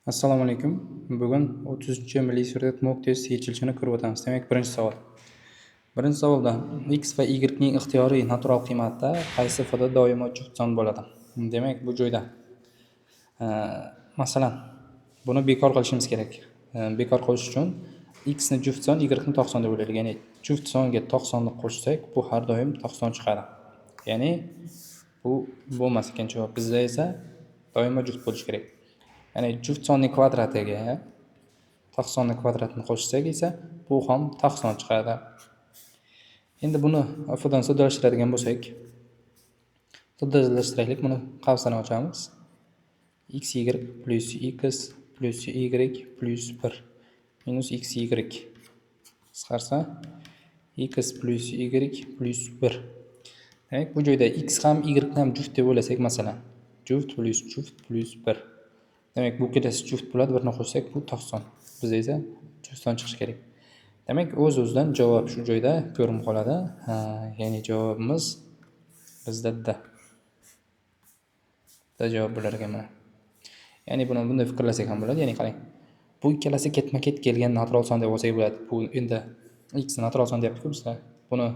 Assalomu alaykum. Bugun 30-milliy surat mock test yechilishini ko'rib o'tamiz. Demak, birinchi savol. Birinchi savolda x va y ning ixtiyoriy natural qiymatida qaysi ifda doimo juft son bo'ladi? Demak, bu joyda masalan, buni bekor qilishimiz kerak. Bekor qilish uchun x ni juft son, y ni to'q son deb o'ylaylik. Ya'ni juft songa to'q sonni qo'shsak, bu har doim to'q son chiqadi. Ya'ni bu bo'lmas ekan javob. Bizda esa doimo juft bo'lishi kerak. Ya'ni juft sonning kvadratiga to'q sonning kvadratini qo'shsak esa bu ham to'q son chiqadi. Endi buni f-dan soddalashtiradigan bo'lsak, soddalashtiraylik. Buni qavsini ochamiz. xy plus x plus y plus 1 minus xy qisqarsa x plus y plus 1. Demak, bu joyda x ham y ham juft deb o'ylasak, masalan, juft plus 1. Demak, bu ikkitasi juft bo'ladi, birini qo'shsak bu to'q son. Bizda esa juft son chiqishi kerak. Demak, o'z-o'zidan javob shu joyda ko'rinib qoladi. Ya'ni javobimiz bizda da javob bo'lar ekan mana. Ya'ni buni bunday fikrlasak ham bo'ladi. Ya'ni qarang. Bu ikkalasi ketma-ket kelgan natural son deb olsak bo'ladi. Bu endi x natural son deyapti-ku bizlar. Buni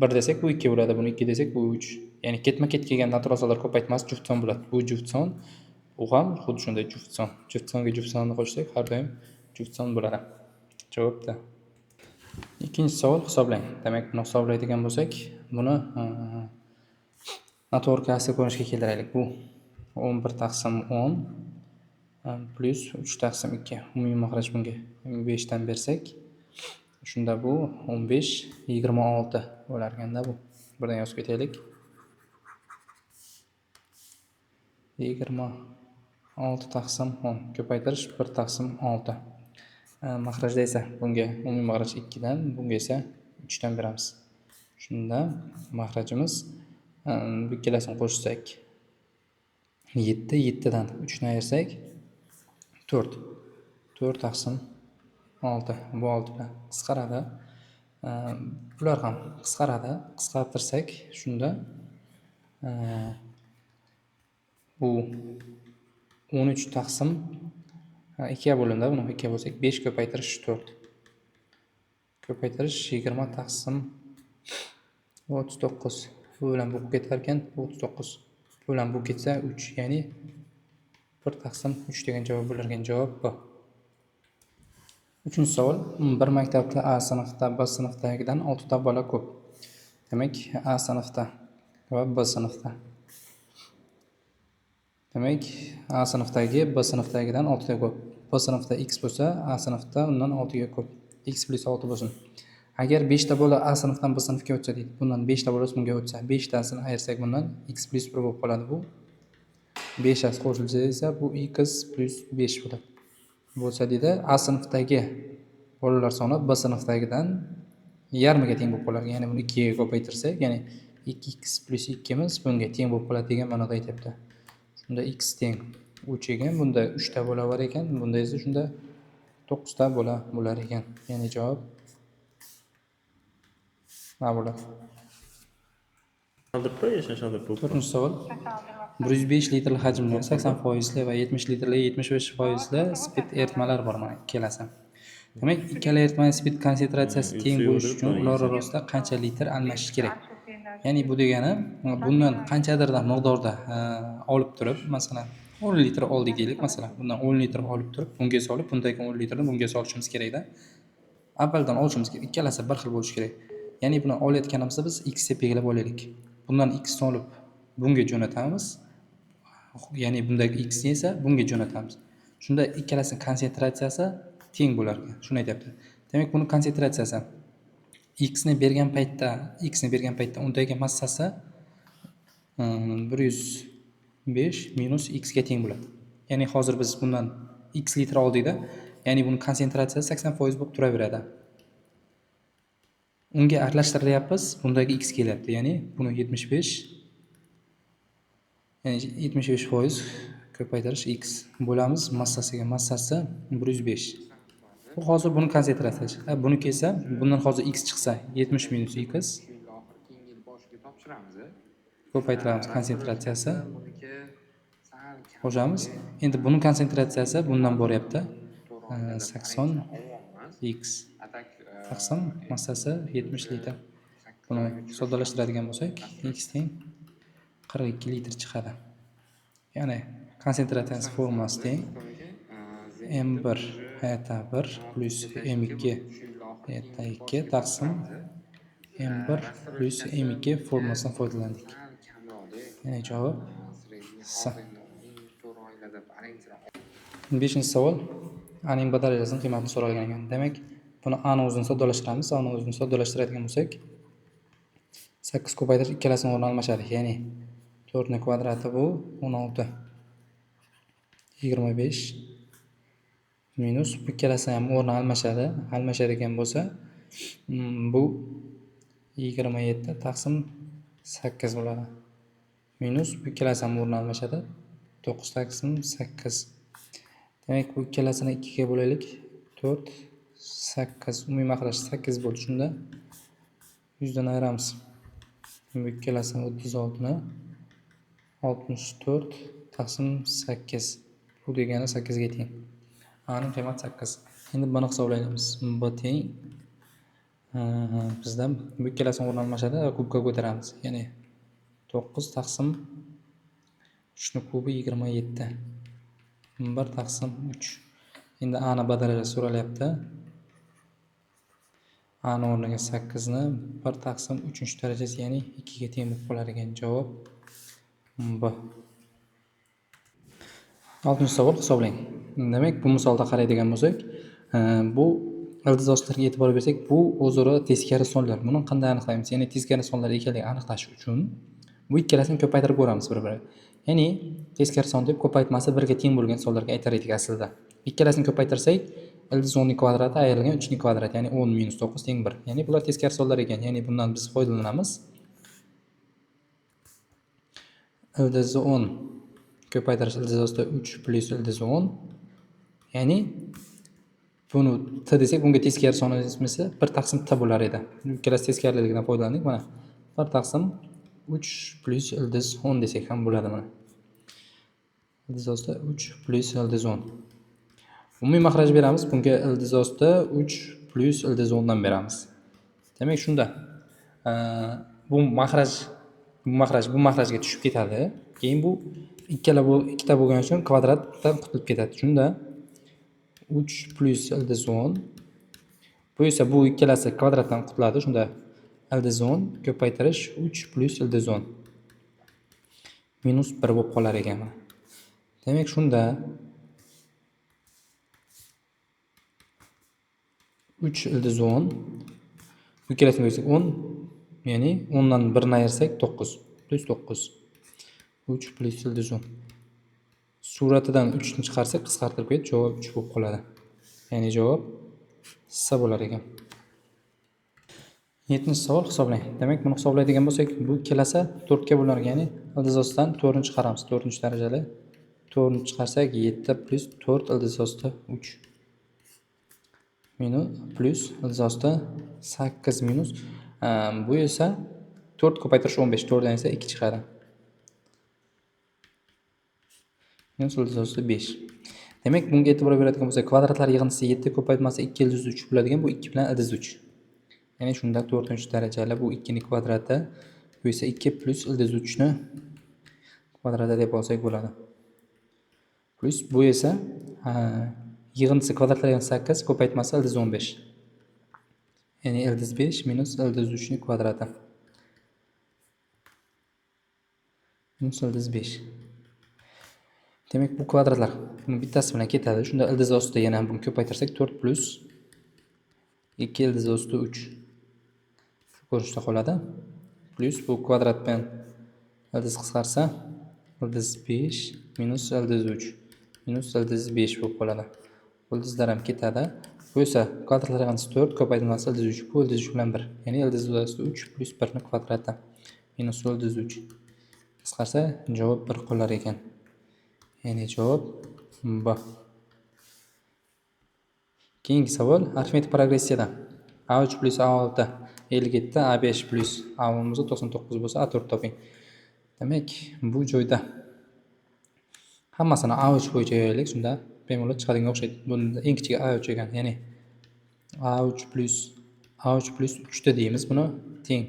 1 desak bu 2 bo'ladi, buni 2 desak bu 3. Ya'ni ketma-ket kelgan natural sonlar ko'paytmasi juft son bo'ladi. Bu juft son, u ham xuddi shunday juft son. Juft songa juft sonni qo'shsak, har doim juft son bo'ladi. Javobda. Ikkinchi savol hisoblang. Demak, buni hisoblaydigan bo'lsak, buni notorkasi ko'rinishga keltiraylik. Bu 11 taqsim 10 plus 3 taqsim 2. Umumiy makhraj bunga 5 dan bersak, shunda bu 15 26 bo'lar ekanda bu. Birdan yozib ketaylik. 26 taqsim 10 ko'paytirish 1 taqsim 6. Makhrajda esa bunga umumiy makhraj 2 dan, bunga esa 3 dan beramiz. Shunda makhrajimiz bu ikkalasini qo'shsak 7, 7 dan 3 ni ayirsak 4. 4 taqsim 6. Bu 6 bilan qisqaradi. Bular ham qisqaradi. Qisqartirsak, shunda bu 13 taqsim 2 ga bo'linadi. Buni 2 ga bo'lsak 5 ko'paytirish 4. Ko'paytirish 20 taqsim 39. Bu bilan bu ketar ekan 39. Bu bilan bu ketsa 3. Ya'ni 1 taqsim 3 degan javob bo'lar ekan. Javob bu. Uchinchi savol. Bir maktabda A sinfda B sinfdagidan 6 ta bola ko'p. Demak, A sinfda va B sinfda. Demak, A sinfdagi B sinfdagidan 6 ta ko'p. B sinfda x bo'lsa, A sinfda undan 6 ga ko'p. X plus 6 bo'lsin. Agar 5 ta bola A sinfdan B sinfga o'tsa deydi. Bundan 5 ta bolasi bunga o'tsa, 5 tasini ayirsak bundan x plus 1 bo'lib qoladi bu. 5 tasi qo'shilsa esa bu x plus 5 bo'ladi. Bo'lsa deydi, A sinfdagi bolalar soni B sinfdagidan yarmiga teng bo'lib qolar. Ya'ni buni 2 ga ko'paytirsak, ya'ni 2x plus 2 imiz bunga teng bo'lib qoladi degan ma'noda aytibdi. Shunda x teng 3 ekan, bunda 3 ta bola bor ekan, bunda esa shunda 9 ta bola bo'lar ekan. Ya'ni javob nima bo'ladi? To'rtinchi savol. 105 litr hajmli, 80% va 70 litrli 75% spid eritmalar bor mana ikkalasi. Demak, ikkala eritmaning spid konsentratsiyasi teng bo'lishi uchun ular orasida qancha litr almashish kerak? Ya'ni bu degani, bundan qanchadir miqdorda olib turib, masalan, 10 litr oldik deylik, masalan, bundan 10 litr olib turib, bunga solib, bundagi 10 litrni bunga solishimiz kerak-da. Avvaldan olishimiz kerak, ikkalasi bir xil bo'lishi kerak. Ya'ni buni olayotganimizda biz x deb belgilab olaylik. Bundan x solib bunga jo'natamiz. Ya'ni bundagi x esa bunga jo'natamiz. Shunda ikkalasining konsentratsiyasi teng bo'lar ekan. Shuni aytibdi. Demak, buni konsentratsiyasi x ni bergan paytda undagi massasi 105 minus x ga teng bo'ladi. Ya'ni hozir biz bundan x litr oldik-da. Ya'ni buni konsentratsiyasi 80% bo'lib turaveradi. Unga aralashtiryapmiz, bundagi x kelyapti. Ya'ni buni 75% ko'paytirish x bo'lamiz massasiga. Massasi 105. Bu hozir buni konsentratsiyasi. Buni kelsa, bundan hozir x chiqsa, 70 minus x ko'paytiramiz konsentratsiyasi. qo'shamiz. Endi buni konsentratsiyasi bundan boryapti. 80 x taqsim massasi 70 litr. Buni soddalashtiradigan bo'lsak, x teng 42 litr chiqadi. Ya'ni konsentratsiyasi formulasi teng m1 hayata 1 plus m2 hayata 2 taqsim m1 plus m2 formulasidan foydalandik. Ya'ni javob S. 5-savol. A ning batareyasining qiymatini so'ralgan ekan. Demak, buni A ni o'zini soddalashtiramiz. A ni o'zini soddalashtiradigan bo'lsak, 8 ko'paytirish ikkalasini o'rni almashadi. Ya'ni 4 ning kvadrati bu 16 25 minus bu ikkalasi ham o'rni almashadi. Almashadigan bo'lsa, bu 27 taqsim 8 bo'ladi. Minus bu ikkalasi ham o'rni almashadi. 9 taqsim 8. Demak, bu ikkalasini 2 ga bo'laylik. 4 8 umumiy makraj 8 bo'ldi. Shunda 100 dan ayiramiz. Bu ikkalasini 36 ni 64 taqsim 8. Bu degani 8 ga teng. A ning qiymati 8. Endi buni hisoblaymiz. B teng bizdan bu ikkalasini o'rni almashadi, kubga ko'taramiz. Ya'ni 9 taqsim 3 ning kubi 27. 1 taqsim 3. Endi A ni batareyasi so'ralyapti. A ni o'rniga 8 ni 1 taqsim 3-darajasi, ya'ni 2 ga teng bo'lib qolar ekan. Javob B. 6-savol hisoblang. Demak, bu misolda qaraydigan bo'lsak, bu ildiz ostlariga e'tibor bersak, bu o'zaro teskari sonlar. Buni qanday aniqlaymiz? Ya'ni teskari sonlar ekanligini aniqlash uchun bu ikkalasini ko'paytirib ko'ramiz bir-biriga. Ya'ni teskari son deb ko'paytmasi 1 ga teng bo'lgan sonlarga aytar edik aslida. Ikkalasini ko'paytirsak, ildiz 10 ning kvadrati ayrilgan 3 ning kvadrati, ya'ni 10 minus 9 teng 1. Ya'ni bular teskari sonlar ekan. Ya'ni bundan biz foydalanamiz. Ildiz 10 ko'paytirish ildiz ostida 3 plus ildiz 10. Ya'ni buni t desak, bunga teskari son ismisi 1 taqsim t bo'lar edi. Ikkalasi teskariligidan foydalandik. Mana 1 taqsim 3 plus ildiz 10 desak ham bo'ladi mana. Ildiz ostida 3 plus ildiz 10. Umumiy makraj beramiz. Bunga ildiz ostida 3 plus ildiz 10 dan beramiz. Demak, shunda bu makrajga tushib ketadi. Keyin bu ikkita bo'lgani uchun kvadratdan qutulib ketadi. Shunda 3 plus ildiz 10. Bu esa bu ikkalasi kvadratdan qutuladi. Shunda ildiz 10 ko'paytirish 3 plus ildiz 10 minus 1 bo'lib qolar ekan. Demak, shunda 3 ildiz 10 bu ikkalasini qo'ysak 10, ya'ni 10 dan 1 ni ayirsak 9 plus 9. 3 plus ildiz 10. Suratidan 3 ni chiqarsak qisqartirib qo'yib javob 3 bo'lib qoladi. Ya'ni javob S bo'lar ekan. 7-savol hisoblang. Demak, buni hisoblaydigan bo'lsak, bu ikkalasi 4 ga bo'lar, ya'ni ildiz ostidan 4 ni chiqaramiz. 4-darajali 4 ni chiqarsak 7 plus 4 ildiz ostida 3 minus plus ildiz ostida 8 minus bu esa 4 ko'paytirish 15. 4 dan esa 2 chiqadi. Minus ildiz ostida 5. Demak, bunga e'tibor beradigan bo'lsak, kvadratlar yig'indisi 7 ko'paytmasi 2 ildiz 3 bo'ladigan. Bu 2 bilan ildiz 3. Ya'ni shunda 4-darajali bu 2 ning kvadrati, bu esa 2 plus ildiz 3 ni kvadrati deb olsak bo'ladi. Plus bu esa yig'indisi kvadratlar yig'indisi 8 ko'paytmasi ildiz 15. Ya'ni ildiz 5 minus ildiz 3 ning kvadrati. Minus ildiz 5. Demak, bu kvadratlar bittasi bilan ketadi. Shunda ildiz ostida yana buni ko'paytirsak 4 plus 2 ildiz ostida 3 shu ko'rinishda qoladi. Plus bu kvadrat bilan ildiz qisqarsa ildiz 5 minus ildiz 3 minus ildiz 5 bo'lib qoladi. Ildizlar ham ketadi. Bu esa kvadratlar yig'indisi 4 ko'paytmasi ildiz 3. Bu ildiz 3 bilan 1. Ya'ni ildiz ostida 3 plus 1 ning kvadrati minus ildiz 3 qisqarsa javob 1 qolar ekan. Ya'ni javob B. Keyingi savol arifmetik progressiyadan. A3 plus A6 57, A5 plus A10 bo'lsa 99 bo'lsa A4 toping. Demak, bu joyda hammasini A3 bo'yicha yoyaylik, shunda bemalol chiqadiganga o'xshaydi. Bunda eng kichigi A3 ekan, ya'ni A3 plus 3 ta deymiz buni, teng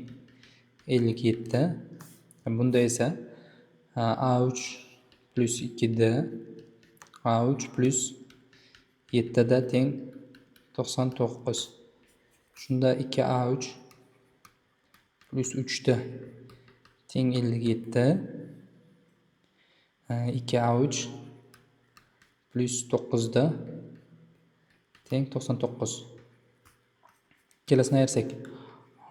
57. Bunda esa A3 plus 2 da A3 plus 7 da teng 99. Shunda 2A3 plus 3 da teng 57. 2A3 plus 9 da teng 99. Ikkalasini ayirsak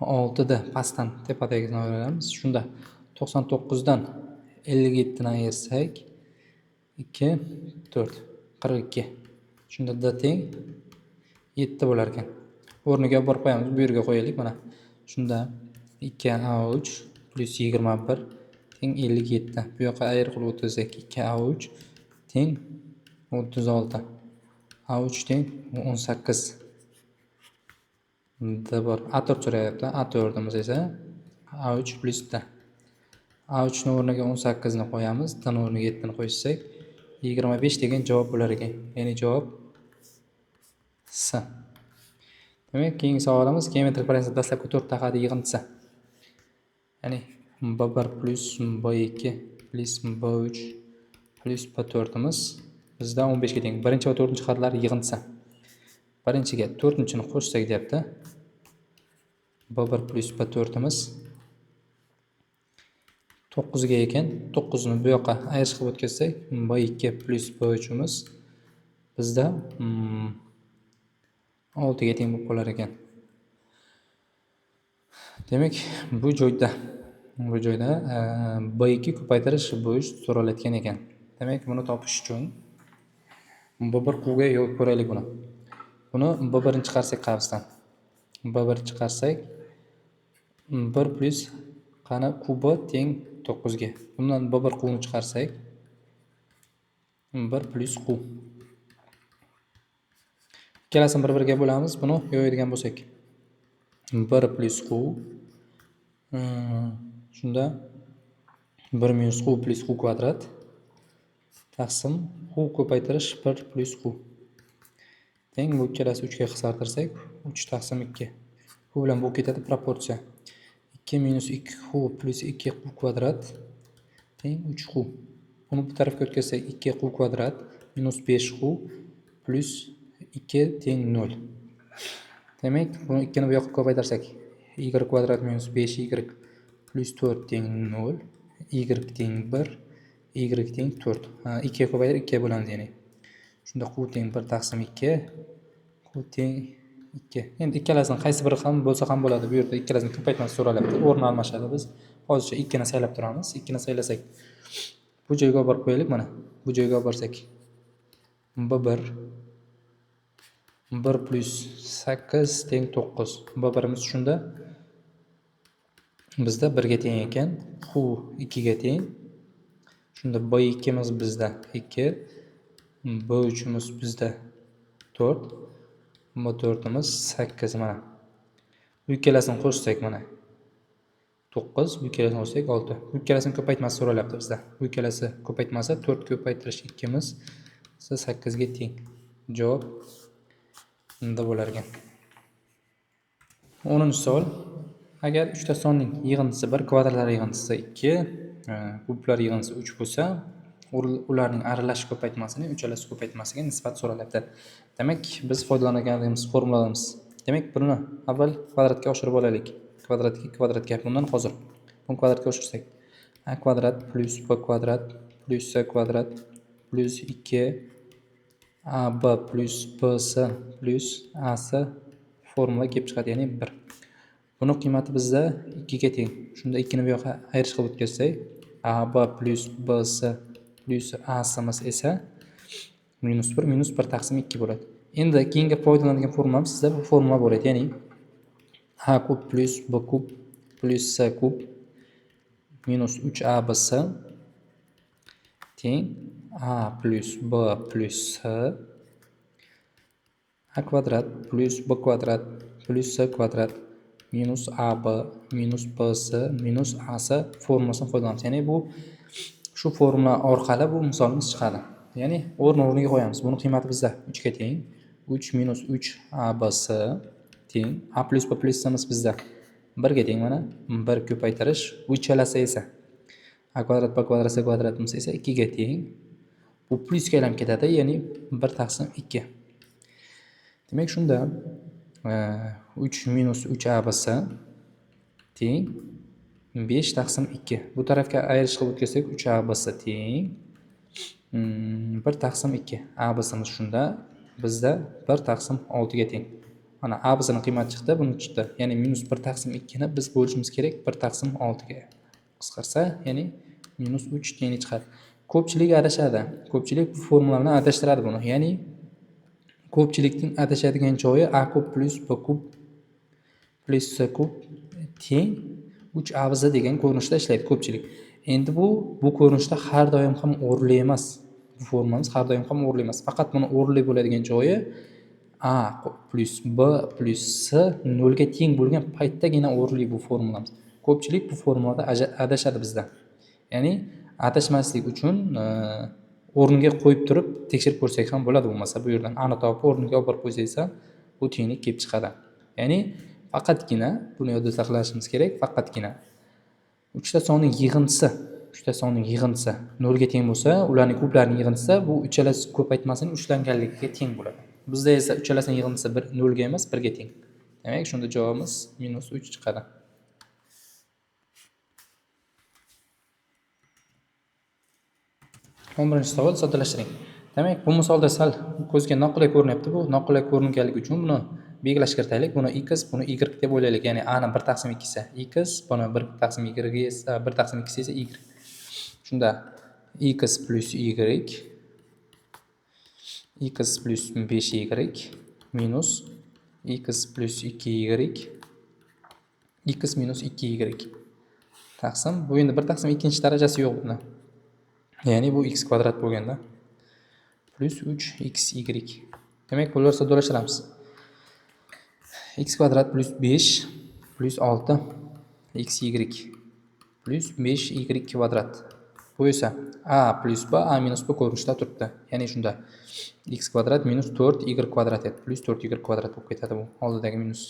6 da pastdan tepadagisini ayiramiz. Shunda 99 dan 57 ni ayirsak 2 4 42. Shunda da teng 7 bo'lar ekan. O'rniga olib borib qo'yamiz. Bu yerga qo'yaylik mana. Shunda 2A3 plus 21 teng 57. Bu yoqqa ayir qilib o'tsak 2A3 teng 36. A3 teng 18. Da bor. A4 so'rayapti. A4imiz esa A3 plus da. A3 ni o'rniga 18 ni qo'yamiz. Da o'rniga 7 ni qo'ysak 25 degan javob bo'lar ekan. Ya'ni javob S. Demak, keyingi savolimiz geometrik balansda dastlabki 4 ta hadi yig'indisi. Ya'ni B1 plus B2 plus B3 plus B4imiz bizda 15 ga teng. Birinchi va 4-chi hadlar yig'indisi. Birinchiga 4-chini qo'shsak deyapti. B1 plus B4imiz 9 ga ekan. 9 ni bu yoqqa ayirish qilib o'tkazsak, B2 plus B3imiz bizda 6 ga teng bo'lib qolar ekan. Demak, bu joyda B2 ko'paytirish bo'yish so'ralayotgan ekan. Demak, buni topish uchun B1 quvga yo'l ko'raylik buni. Buni B1 chiqarsak qavsdan. B1 chiqarsak 1 plus qani kubi teng 9 ga. Bundan B1 quvni chiqarsak 1 plus quv. Ikkalasini bir-biriga bo'lamiz. Buni yo'yadigan bo'lsak 1 plus quv shunda 1 minus quv plus quv kvadrat taqsim quv ko'paytirish 1 plus quv teng bu ikkalasi 3 ga qisqartirsak 3 taqsim 2. Bu bilan bu ketadi proporsiya. 2 minus 2 quv plus 2 quv kvadrat teng 3 quv. Buni bu tarafga o'tkazsak 2 quv kvadrat minus 5 quv plus 2 teng 0. Demak, buni 2 ni bu yoqqa ko'paytirsak y kvadrat minus 5y plus 4 teng 0, y teng 1, y teng 4. 2 ga ko'paytirib 2 ga bo'lamiz ya'ni. Shunda quv teng 1 taqsim 2, quv teng 2. Endi ikkalasini qaysi biri ham bo'lsa ham bo'ladi. Bu yerda ikkalasini ko'paytmasi so'ralyapti. O'rni almashadi. Biz hozircha 2 ni saylab turamiz. 2 ni saylasak bu joyga olib borib qo'yaylik mana. Bu joyga olib borsak B1 1 plus 8 teng 9. B1imiz shunda bizda 1 ga teng ekan. Quv 2 ga teng. Shunda B2imiz bizda 2, B3imiz bizda 4, B4imiz 8 mana. Bu ikkalasini qo'shsak mana 9, bu ikkalasini qo'shsak 6. Bu ikkalasini ko'paytmasi so'ralyapti bizda. Bu ikkalasi ko'paytmasi 4 ko'paytirish 2imiz 8 ga teng. Javob bunda bo'lar ekan. 10-savol. Agar 3 ta sonning yig'indisi 1, kvadratlar yig'indisi 2, kublar yig'indisi 3 bo'lsa, ularning aralash ko'paytmasining uchalasi ko'paytmasiga nisbat so'ralyapti. Demak, biz foydalanadiganimiz formulalamiz. Demak, buni avval kvadratga oshirib olaylik. Kvadratga bundan hozir. Buni kvadratga oshirsak a kvadrat plus b kvadrat plus c kvadrat plus 2 ab plus bc plus ac formula kelib chiqadi, ya'ni 1. Buni qiymati bizda 2 ga teng. Shunda 2 ni bu yoqqa ayirish qilib o'tkazsak, AB plus BC plus AC'miz esa minus 1 taqsim 2 bo'ladi. Endi keyingi foydalanadigan formulamiz sizda bu formula bo'ladi, ya'ni A kub plus B kub plus C kub minus 3ABC teng A plus B plus C A kvadrat plus B kvadrat plus C kvadrat minus AB minus BC minus AC formulasini foydalanamiz. Ya'ni bu Shu formula orqali bu misolimiz chiqadi. Ya'ni o'rniga qo'yamiz. Buni qiymati bizda 3 ga teng. 3 minus 3 abs teng. A plus b plusimiz bizda 1 ga teng mana. 1 ko'paytirish, bu uchalasi esa a kvadrat b kvadrat c kvadratimiz esa 2 ga teng. Bu plusga aylanib ketadi, ya'ni 1 taqsim 2. Demak, shunda 3 minus 3 abs teng 5 taqsim 2. Bu tarafga ayirish qilib o'tkazsak 3 abs teng 1 taqsim 2. Absimiz shunda bizda 1 taqsim 6 ga teng. Mana absning qiymati chiqdi, buni chiqdi. Ya'ni minus 1 taqsim 2 ni biz bo'lishimiz kerak 1 taqsim 6 ga. Qisqarsa, ya'ni minus 3 tengli chiqadi. Ko'pchilik adashadi. Ko'pchilik bu formula bilan adashtiradi buni. Ya'ni ko'pchilikning adashadigan joyi a kub plus b kub plus c kub teng 3 abs degan ko'rinishda ishlaydi ko'pchilik. Endi bu ko'rinishda har doim ham o'rinli emas. Bu formulamiz har doim ham o'rinli emas. Faqat buni o'rinli bo'ladigan joyi a plus b plus c 0 ga teng bo'lgan paytdagina o'rinli bu formulamiz. Ko'pchilik bu formulada adashadi bizda. Ya'ni adashmaslik uchun o'rniga qo'yib turib tekshirib ko'rsak ham bo'ladi, bo'lmasa bu yerdan a'ni topib o'rniga olib borib qo'ysangiz bu tenglik kelib chiqadi. Ya'ni faqatgina buni yodda saqlashimiz kerak, faqatgina 3 ta sonning yig'indisi 0 ga teng bo'lsa, ularning kublarining yig'indisi bu uchalasi ko'paytmasining uchlanganligiga teng bo'ladi. Bizda esa uchalasining yig'indisi 0 ga emas, 1 ga teng. Demak, shunda javobimiz minus 3 chiqadi. 11-savol soddalashtiring. Demak, bu misolda sal ko'zga noqulay ko'rinyapti. Bu noqulay ko'ringanligi uchun buni belgilashga kiritaylik. Buni x, buni y deb o'ylaylik. Ya'ni a ni 1 taqsim 2 isi x, buni 1 taqsim y esa 1 taqsim 2 esa y. Shunda x plus y x plus 5y minus x plus 2y x minus 2y taqsim. Bu endi 1 taqsim 2 darajasi yo'q bunda. Ya'ni bu x kvadrat bo'lganda plus 3xy. Demak, bular soddalashtiramiz. X kvadrat plus 5 plus 6xy plus 5y kvadrat. Bu esa a plus b a minus b ko'rinishda turibdi. Ya'ni shunda x kvadrat minus 4y kvadrat edi. Plus 4y kvadrat bo'lib ketadi bu oldidagi minus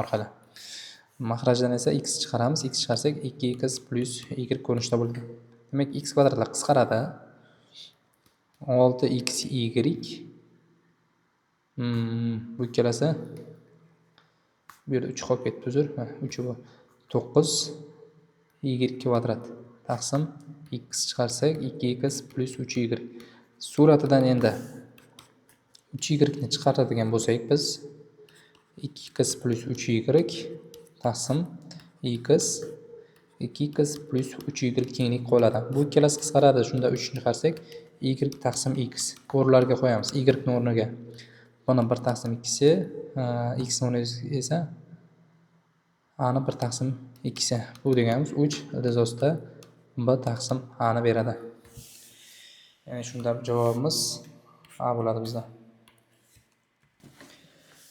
orqali. Mahrajdan esa x chiqaramiz. X chiqarsak 2x plus y ko'rinishda bo'ladi. Demak, x kvadratlar qisqaradi. 6xy bu ikkalasi bu yerda 3 qolib ketdi, uzr. 3 bu 9y kvadrat taqsim x chiqarsak 2x plus 3y. Suratidan endi 3y ni chiqaradigan bo'lsak biz 2x plus 3y taqsim x 2x plus 3y tenglik qoladi. Bu ikkalasi qisqaradi. Shunda 3 ni chiqarsak y taqsim x. O'rnlarga qo'yamiz. Y ni o'rniga buni 1 taqsim 2si, x ni o'rniga esa a ni 1 taqsim 2si. Bu deganimiz 3 iltizosida b taqsim a ni beradi. Ya'ni shunda javobimiz a bo'ladi bizda.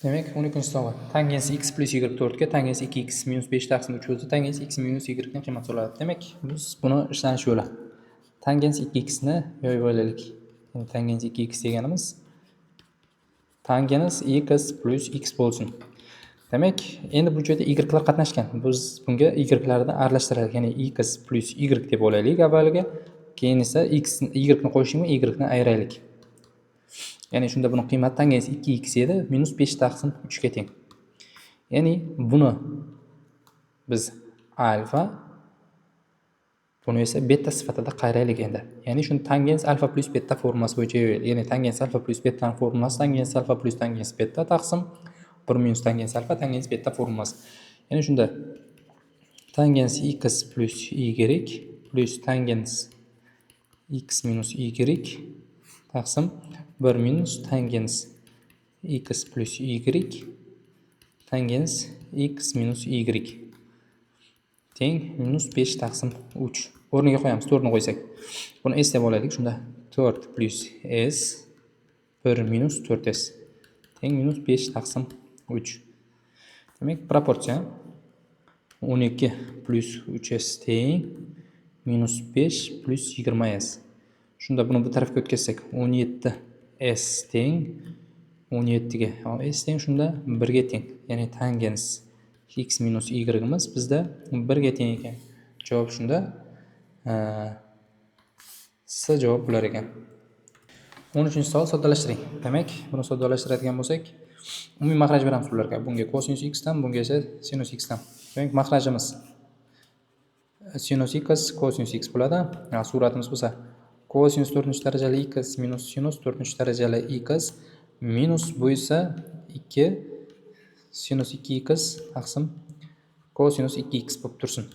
Demak, 12-savol. Tangens x plus y 4 ga tangens 2x minus 5 taqsim 3 bo'lsa, tangens x minus y ni qiymat so'raladi. Demak, biz buni ishlanish yo'li. Tangens 2x ni yoyib olaylik. Ya'ni tangens 2x deganimiz tangens x plus x bo'lsin. Demak, endi bu joyda y lar qatnashgan. Biz bunga y larni aralashtiraylik. Ya'ni x plus y deb olaylik avvaliga. Keyin esa y ni qo'yishimiz bilan y ni ayiraylik. Ya'ni shunda buni qiymati tangens 2x edi, minus 5 taqsim 3 ga teng. Ya'ni buni biz alfa, buni esa beta sifatida qayraylik endi. Ya'ni shuni tangens alfa plus beta formulasi bo'yicha yo'yaylik. Ya'ni tangens alfa plus beta formulasi tangens alfa plus tangens beta taqsim 1 minus tangens alfa tangens beta formulasi. Ya'ni shunda tangens x plus y plus tangens x minus y taqsim 1 minus tangens x plus y tangens x minus y teng minus 5 taqsim 3. O'rniga qo'yamiz. 4 ni qo'ysak. Buni s deb olaylik. Shunda 4 plus s 1 minus 4s teng minus 5 taqsim 3. Demak, proporsiya 12 plus 3s teng minus 5 plus 20s. Shunda buni bu tarafga o'tkazsak 17s teng 17 ga. S teng shunda 1 ga teng. Ya'ni tangens x minus y imiz bizda 1 ga teng ekan. Javob shunda C javob bo'lar ekan. 13-savol soddalashtiring. Demak, buni soddalashtiradigan bo'lsak, umumiy makhraj beramiz ularga. Bunga cosinus x dan, bunga esa sinus x dan. Demak, makhrajimiz sinus x cosinus x bo'ladi. Suratimiz bo'lsa cosinus 4-darajali x minus sinus 4-darajali x minus bu esa 2 sinus 2x taqsim cosinus 2x bo'lib tursin.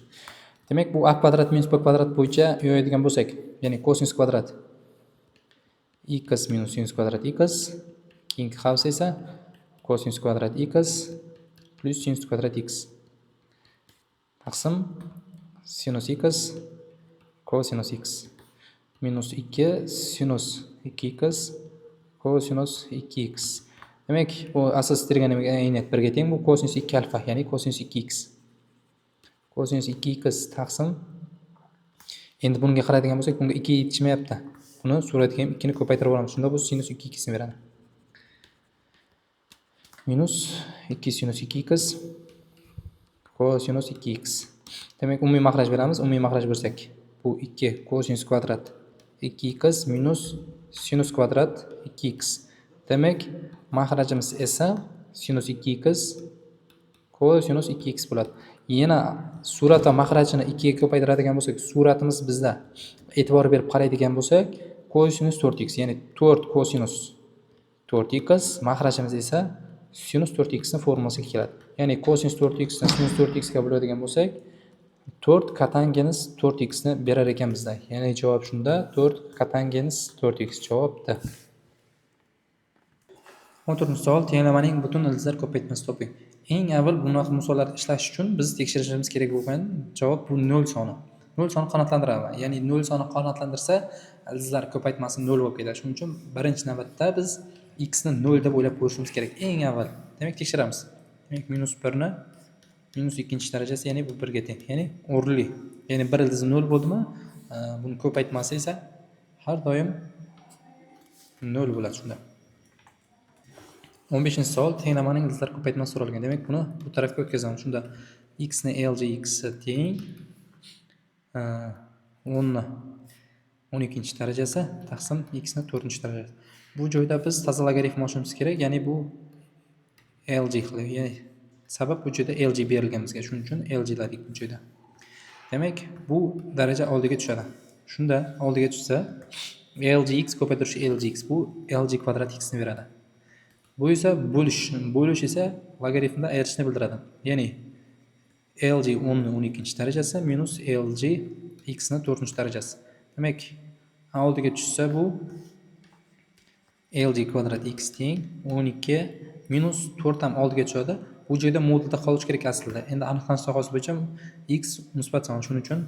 Demak, bu a kvadrat minus b kvadrat bo'yicha yo'yadigan bo'lsak, ya'ni cosinus kvadrat x minus sinus kvadrat x keyingi havsi esa cosinus kvadrat x plus sinus kvadrat x taqsim sinus x cosinus x minus 2 sinus 2x cosinus 2x. Demak, bu asos trigonometrik ayniyat 1 ga teng, bu cosinus 2 alfa, ya'ni cosinus 2x. Cosinus 2x taqsim. Endi bunga qaraydigan bo'lsak, bunga 2 yetishmayapti. Buni suratga ham 2 ni ko'paytirib olamiz. Shunda bu sinus 2x ni beradi. Minus 2 sinus 2x cosinus 2x. Demak, umumiy makhraj beramiz. Umumiy makhraj bersak, bu 2 cosinus kvadrat 2x minus sinus kvadrat 2x. Demak, makhrajimiz esa sinus 2x cosinus 2x bo'ladi. Yana surat va makhrajini 2 ga ko'paytiradigan bo'lsak, suratimiz bizda e'tibor berib qaraydigan bo'lsak, cosinus 4x, ya'ni 4 cosinus 4x, makhrajimiz esa sinus 4x ni formulasiga keladi. Ya'ni cosinus 4x ni sinus 4x ga bo'ladigan bo'lsak, 4 kotangens 4x ni berar ekan bizda. Ya'ni javob shunda 4 kotangens 4x javobdir. 14-savol tenglamaning butun ildizlar ko'paytmasini toping. Eng avval bunaqa misollarni ishlash uchun biz tekshirishimiz kerak bo'lgan javob bu 0 soni. 0 soni qanotlantiradi. Ya'ni 0 soni qanotlantirsa, ildizlar ko'paytmasi 0 bo'lib ketadi. Shuning uchun birinchi navbatda biz x ni 0 deb o'ylab qo'yishimiz kerak eng avval. Demak, tekshiramiz. Demak, minus 1 ni minus 2-darajasi, ya'ni bu 1 ga teng. Ya'ni o'rnli. Ya'ni bir ildiz 0 bo'ldimi, buni ko'paytmasi esa har doim 0 bo'ladi shunda. 15-savol tenglamaning ildizlar ko'paytmasi so'ralgan. Demak, buni bu tarafga o'tkazamiz. Shunda x ni LGX teng 10 ni 12-darajasi taqsim x ni 4-darajasi. Bu joyda biz toza logaritm olishimiz kerak, ya'ni bu LG qilib, ya'ni sabab bu joyda LG berilgan bizga. Shuning uchun LG ladik bu joyda. Demak, bu daraja oldiga tushadi. Shunda oldiga tushsa, LGX ko'paytirish LGX bu LG kvadrat x ni beradi. Bu esa bo'lish esa logaritmda ayirishni bildiradi. Ya'ni LG 10 ni 12-darajasi minus LG x ni 4-darajasi. Demak, oldiga tushsa bu LG kvadrat x teng 12 minus 4 ham oldiga tushadi. Bu joyda modulda qolish kerak aslida. Endi aniqlanish sohasi bo'yicha x musbat son, shuning uchun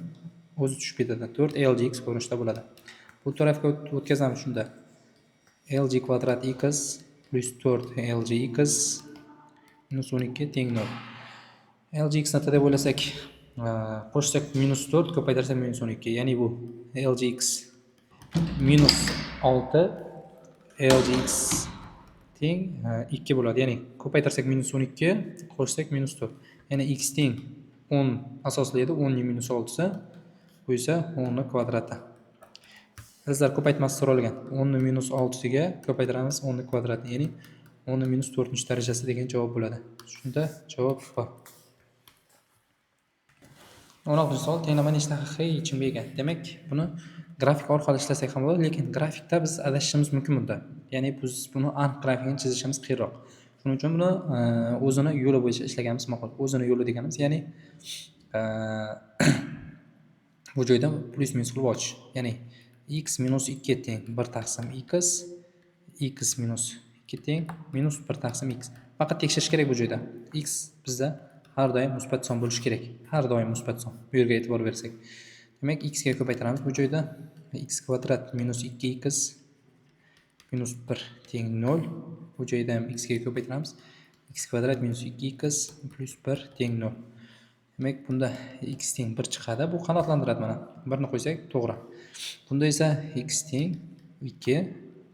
o'zi tushib ketadi. 4 LGX ko'rinishda bo'ladi. Bu tarafga o'tkazamiz shunda. LG kvadrat x plus 4 LGX minus 12 teng 0. LGX ni deb o'ylasak, qo'shsak minus 4, ko'paytirsak minus 12. Ya'ni bu LGX minus 6 LGX teng 2 bo'ladi. Ya'ni ko'paytirsak minus 12, qo'shsak minus 4. Ya'ni x teng 10 asoslaydi. 10 ni minus 6 bu esa 10 ni kvadrati. Ildizlar ko'paytmasi so'ralgan. 10 ni minus 6 ga ko'paytiramiz 10 ni kvadratni, ya'ni 10 ni minus 4-darajasi degan javob bo'ladi. Shunda javob bu. 16-savol tenglamani nechta haqiqiy yechimga ega? Demak, buni grafik orqali ishlasak ham bo'ladi, lekin grafikda biz adashishimiz mumkin bunda. Ya'ni biz buni aniq grafikini chizishimiz qiyinroq. Shuning uchun buni o'zini yo'li bo'yicha ishlaganimiz ma'qul. O'zini yo'li deganimiz, ya'ni bu joyda plus minus qilib ochish. Ya'ni x minus 2 teng 1 taqsim x minus 2 teng minus 1 taqsim x. Faqat tekshirish kerak bu joyda. X bizda har doim musbat son bo'lishi kerak. Har doim musbat son. Bu yerga e'tibor bersak. Demak, x ga ko'paytiramiz bu joyda. X kvadrat minus 2x minus 1 teng 0. Bu joyda ham x ga ko'paytiramiz. X kvadrat minus 2x plus 1 teng 0. Demak, bunda x teng 1 chiqadi. Bu qanotlantiradi mana. 1 ni qo'ysak, to'g'ri. Bunda esa x teng 2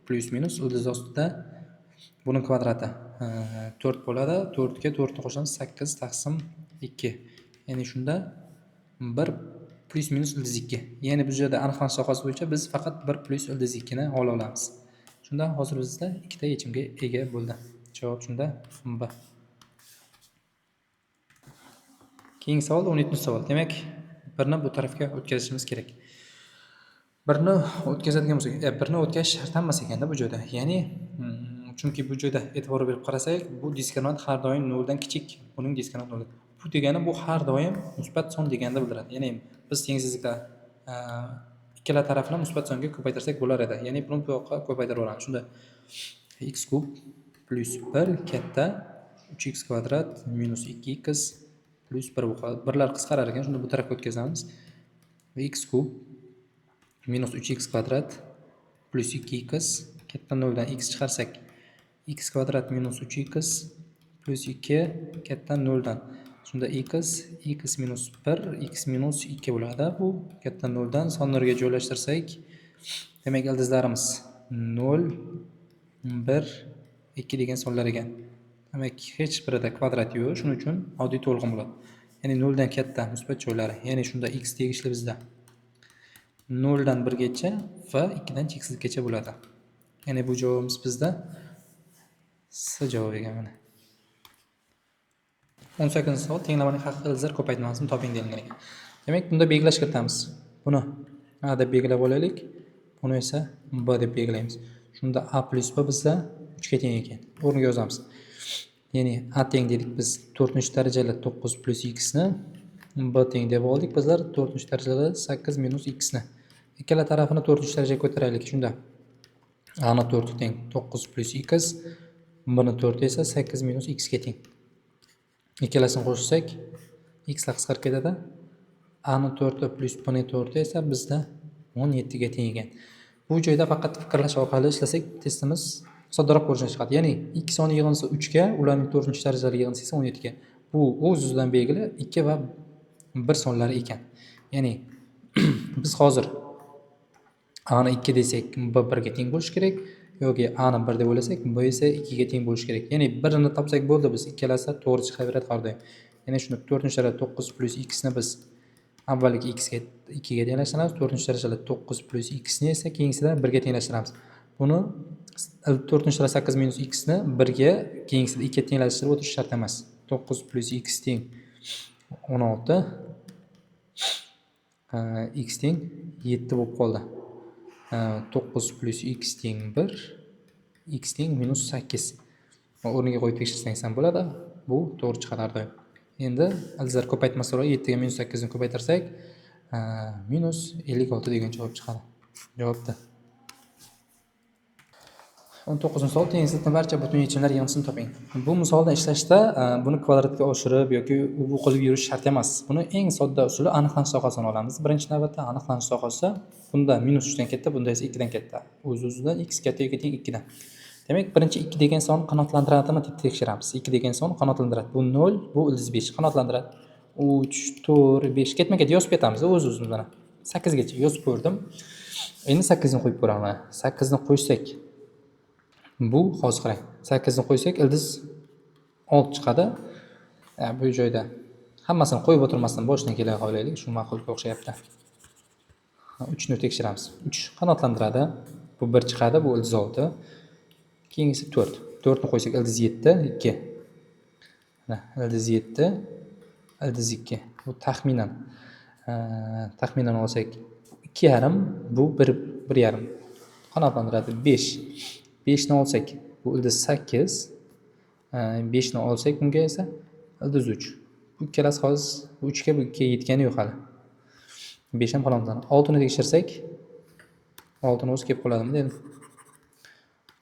plus minus ildiz ostida buni kvadrati 4 bo'ladi. 4 ga 4 ni qo'shamiz 8 taqsim 2. Ya'ni shunda 1 plus minus ildiz 2. Ya'ni bu yerda aniqlanish sohasi bo'yicha biz faqat 1 plus ildiz 2 ni ola olamiz. Shunda hozir bizda ikkita yechimga ega bo'ldi. Javob shunda B. Keyingi savol 17-savol. Demak, birni bu tarafga o'tkazishimiz kerak. Birni o'tkazadigan bo'lsak, birni o'tkazish shart emas ekanda bu joyda. Ya'ni chunki bu joyda e'tibor berib qarasak, bu diskriminan har doim 0 dan kichik. Buning diskriminan 0. Bu degani bu har doim musbat son deganini bildiradi. Ya'ni biz tengsizlikda ikkala tarafni musbat songa ko'paytirsak bo'lar edi. Ya'ni buni bu yoqqa ko'paytirib olamiz. Shunda x kub plus 1 katta 3x kvadrat minus 2x plus 1 bo'ladi. Birlar qisqarar ekan, shunda bu tarafga o'tkazamiz. X kub minus 3x kvadrat plus 2x katta 0 dan x chiqarsak x kvadrat minus 3x plus 2 katta 0 dan. Shunda x minus 1 x minus 2 bo'ladi. Bu katta 0 dan sonlarga joylashtirsak, demak ildizlarimiz 0 1 2 degan sonlar ekan. Demak, hech birida kvadrat yo'q, shuning uchun oddiy to'lg'in bo'ladi. Ya'ni 0 dan katta musbat joylari. Ya'ni shunda x tegishli bizda 0 dan 1 gacha va 2 dan cheksizgacha bo'ladi. Ya'ni bu javobimiz bizda C javob ekan mana. 18-savol tenglamaning haqiqiy ildizlar ko'paytmasini toping deyilgan ekan. Demak, bunda belgilash kiritamiz. Buni A deb belgilab olaylik. Buni esa B deb belgilaymiz. Shunda A plus B bizda 3 ga teng ekan. O'rniga yozamiz. Ya'ni A teng dedik biz 4-darajali 9 plus x ni, B teng deb oldik bizlar 4-darajali 8 minus x ni. Ikkala tarafini 4-darajaga ko'taraylik. Shunda A ni 4 teng 9 plus x, B ni 4 esa 8 minus x ga teng. Ikkalasini qo'shsak x lar qisqarib ketadi. A ni 4 plus B ni 4 esa bizda 17 ga teng ekan. Bu joyda faqat fikrlash orqali ishlasak testimiz soddaroq ko'rinishga chiqadi. Ya'ni 2 soni yig'insa 3 ga, ularning 4-darajali yig'insa esa 17 ga. Bu o'z-o'zidan belgili 2 va 1 sonlari ekan. Ya'ni biz hozir A ni 2 desak, B 1 ga teng bo'lishi kerak yoki A ni 1 deb o'ylasak, B esa 2 ga teng bo'lishi kerak. Ya'ni birini topsak bo'ldi, biz ikkalasi to'g'ri chiqaveradi har doim. Ya'ni shunda 4-darajali 9 plus x ni biz avvalgi x ga 2 ga tenglashtiramiz, 4-darajali 9 plus x ni esa keyingisida 1 ga tenglashtiramiz. Buni 4-darajali 8 minus x ni 1 ga, keyingisida 2 ga tenglashtirib o'tish shart emas. 9 plus x teng 16, x teng 7 bo'lib qoldi. 9 plus x teng 1, x teng minus 8. O'rniga qo'yib tekshirsangiz ham bo'ladi. Bu to'g'ri chiqadi har doim. Endi ildizlar ko'paytmasi orqali 7 ga minus 8 ni ko'paytirsak, minus 56 degan javob chiqadi. Javobda 19-savol tengizlikning barcha butun yechimlar yig'indisini toping. Bu misolni ishlashda buni kvadratga oshirib yoki u qilib yurish shart emas. Buni eng sodda usuli aniqlanish sohasini olamiz. Birinchi navbatda aniqlanish sohasi bunda minus 3 dan katta, bunda esa 2 dan katta. O'z-o'zidan x katta yoki teng 2 dan. Demak, birinchi 2 degan son qanotlantiradimi deb tekshiramiz. 2 degan son qanotlantiradi. Bu 0, bu ildiz 5 qanotlantiradi. 3, 4, 5 ketma-ket yozib ketamiz o'z-o'zimizdan. 8 gacha yozib ko'rdim. Endi 8 ni qo'yib ko'raman. 8 ni qo'ysak, bu hozir qarang. 8 ni qo'ysak ildiz 6 chiqadi. Bu joyda hammasini qo'yib o'tirmasdan boshdan kelay qo'yaylik. Shu ma'qulga o'xshayapti. 3 ni tekshiramiz. 3 qanotlantiradi. Bu 1 chiqadi, bu ildiz 6. Keyingisi 4. 4 ni qo'ysak ildiz 7, 2. Mana ildiz 7, ildiz 2. Bu taxminan olsak 2,5, bu 1,5. Qanotlantiradi 5. 5 ni olsak bu ildiz 8. 5 ni olsak bunga esa ildiz 3. Bu ikkalasi hozir bu 3 ga bu 2 ga yetgani yo'q hali. 5 ham qanotlanadi. 6 ni tekshirsak 6 ni o'zi kelib qoladimi dedim.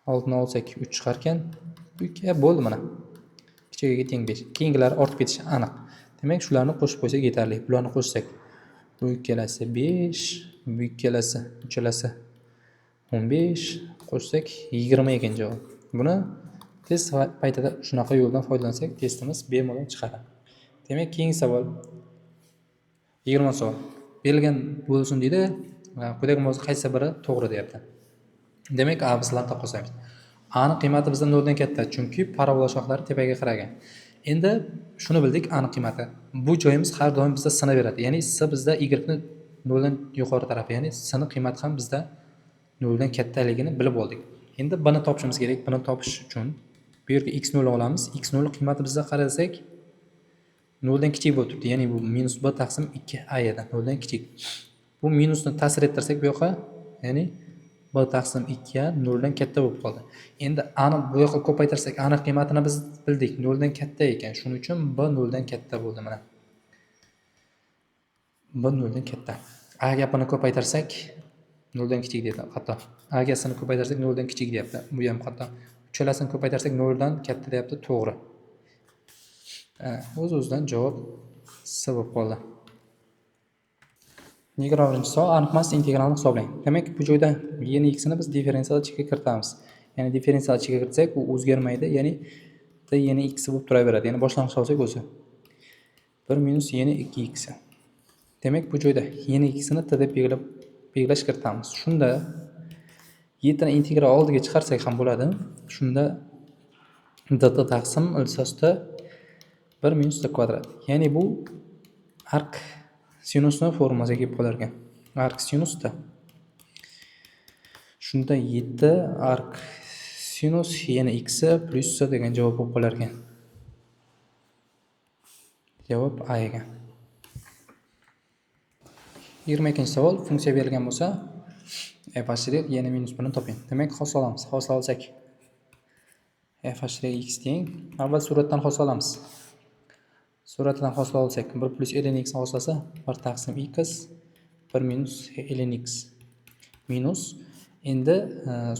6 ni olsak 3 chiqar ekan. Bu 2 bo'ldi mana. Kichigiga teng 5. Keyingilari ortib ketishi aniq. Demak, shularni qo'shib qo'ysak yetarli. Bularni qo'shsak bu ikkalasi 5, bu ikkalasi, uchalasi 15 qo'shsak 20 ekan javob. Buni test paytida shunaqa yo'ldan foydalansak testimiz bemalol chiqadi. Demak, keyingi savol 20 savol. Berilgan bo'lsin deydi. Quyidagi mavzu qaysi biri to'g'ri deyapti. Demak, A bizlarni topolsamiz. A ning qiymati bizda 0 dan katta, chunki parabola shoxlari tepaga qaragan. Endi shuni bildik, A ning qiymati. Bu joyimiz har doim bizda sinaveradi. Ya'ni S bizda Y ni 0 dan yuqori tarafi, ya'ni S ning qiymati ham bizda 0 dan kattaligini bilib oldik. Endi buni topishimiz kerak. Buni topish uchun bu yerga x0 olamiz. x0 qiymati bizda qarasak 0 dan kichik bo'lib turibdi. Ya'ni bu -1 taqsim 2a edi. 0 dan kichik. Bu minusni ta'sir ettirsak bu yoqqa, ya'ni b taqsim 2a 0 dan katta bo'lib qoldi. Endi a ni bu yoqqa ko'paytirsak, a ning qiymatini biz bildik. 0 dan katta ekan. Shuning uchun b 0 dan katta bo'ldi mana. b 0 dan katta. A gapini ko'paytirsak 0 dan kichik deydi. Hatto a gasini ko'paytirsak 0 dan kichik deyapti. Bu ham hatto uchalasini ko'paytirsak 0 dan katta deyapti. To'g'ri. O'z-o'zidan javob C bo'lib qoldi. 20-savol, aniqmas integralni hisoblang. Demak, bu joyda y ni x ni biz differensial ichiga kiritamiz. Ya'ni differensial ichiga kiritsak, u o'zgarmaydi, ya'ni t y ni x bo'lib turaveradi. Ya'ni boshlang'ich olsak o'zi 1 minus y ni 2x. Demak, bu joyda y ni x ni t deb belgilash kiritamiz. Shunda y ni integral oldiga chiqarsak ham bo'ladi. Shunda dt taqsim ilsosta 1 minus t kvadrat. Ya'ni bu arc sinusni formulasiga kelib qolar ekan. Arc sinusda. Shunda 7 arc sinus yana x plus s degan javob bo'lib qolar ekan. Javob A ekan. 22-savol, funksiya berilgan bo'lsa, f ashiriq yana minus 1 ni toping. Demak, hosil olamiz. Hosil olsak f ashiriq x teng. Avval suratdan hosil olamiz. Suratdan hosil olsak 1 plus ln x hosilasa 1 taqsim x 1 minus ln x minus. Endi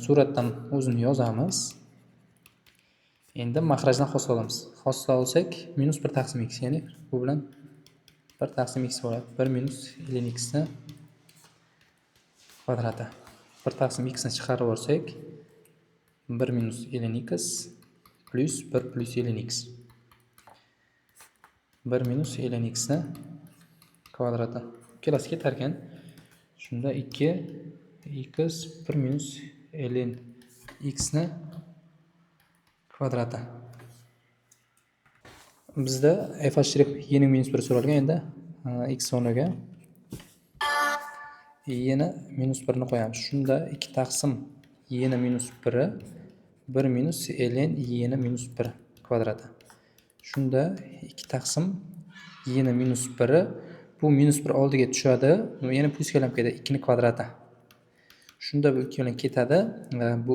suratdan o'zini yozamiz. Endi maxrajdan hosil olamiz. Hosil olsak minus 1 taqsim x, ya'ni bu bilan 1 taqsim x bo'ladi. 1 minus ln x ni kvadrati. 1 taqsim x ni chiqarib yuborsak 1 minus ln x plus 1 plus ln x. 1 minus ln x ni kvadrati. Ikkalasi ketar ekan. Shunda 2x 1 minus ln x ni kvadrati. Bizda f ashiriq y ni minus 1 so'ralgan. Endi x o'rniga y ni minus 1 ni qo'yamiz. Shunda 2 taqsim y ni minus 1 1 minus ln y ni minus 1 kvadrati. Shunda 2 taqsim y ni minus 1 bu minus 1 oldiga tushadi. Yana plus kelib ketadi 2 ni kvadrati. Shunda bu 2 bilan ketadi. Bu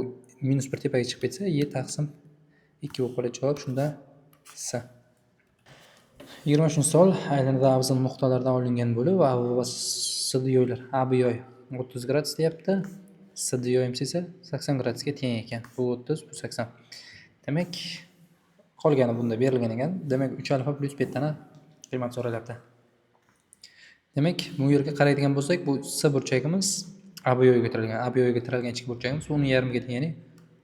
minus 1 tepaga chiqib ketsa y taqsim 2 bo'lib qoladi. Javob shunda C. 23-savol, aylanada avzal nuqtalardan olingan bo'lib A va S yo'ylar. A bu yo'y 30 gradus deyapti. S yo'yimiz esa 80 gradusga teng ekan. Bu 30, bu 80. Demak, qolgani bunda berilgan ekan. Demak, 3 alfa plus betani qiymat so'ralyapti. Demak, bu yerga qaraydigan bo'lsak, bu S burchagimiz A bu yo'yga tiralgan. A bu yo'yga tiralgan ichki burchagimiz 10.5 ga teng, ya'ni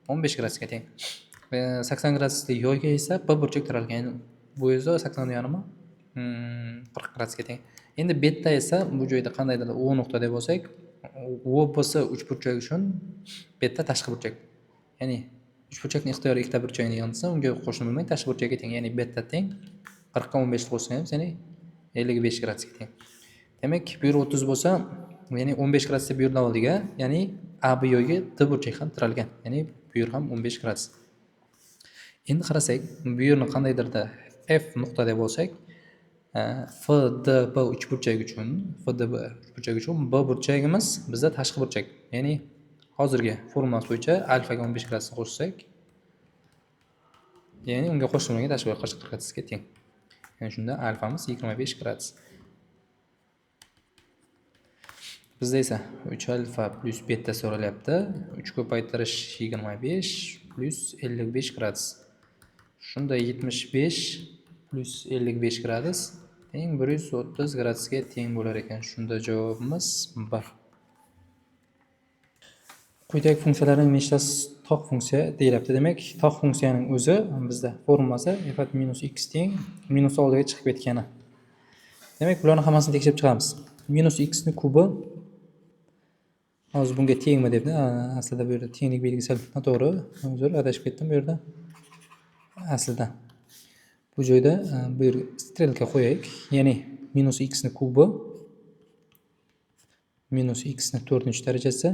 15 gradusga teng. 80 gradusli yo'yga esa B burchak tiralgan. Ya'ni bu esa 80 yonimi 40 gradusga teng. Endi betda esa bu joyda qandaydir O nuqta deb olsak, O bo'lsa uchburchak uchun betda tashqi burchak. Ya'ni uchburchakning ixtiyoriy ikkita burchagini yig'sa, unga qo'shni bo'lmay tashqi burchakka teng. Ya'ni betda teng 40 ga 15 qo'shsangiz, ya'ni 55 gradusga teng. Demak, bu yer 30 bo'lsa, ya'ni 15 gradusda bu yerdan oldiga, ya'ni A bu yo'yga D burchak ham tiralgan. Ya'ni bu yer ham 15 gradus. Endi qarasak, bu yerni qandaydirda F nuqta deb olsak, FDB uchburchak uchun B burchagimiz bizda tashqi burchak. Ya'ni hozirgi formulamiz bo'yicha alfaga 15 gradus qo'shsak, ya'ni unga qo'shilmagan tashqi 40 gradusga teng. Ya'ni shunda alfamiz 25 gradus. Bizda esa 3 alfa plus beta so'ralyapti. 3 ko'paytirish 25 plus 55 gradus. Shunda 75 plus 55 gradus teng 130 gradusga teng bo'lar ekan. Shunda javobimiz 1. Quyidagi funksiyalarning nechtasi tog' funksiya deyilyapti. Demak, tog' funksiyaning o'zi bizda formulasi f minus x teng minus oldiga chiqib ketgani. Demak, bularni hammasini tekshirib chiqamiz. Minus x ni kubi hozir bunga tengmi debdi. Aslida bu yerda tenglik belgisi noto'g'ri. Uzr, adashib ketdim bu yerda. Aslida bu joyda bu yerga strelka qo'yaylik. Ya'ni minus x ni kubi minus x ni 4-darajasi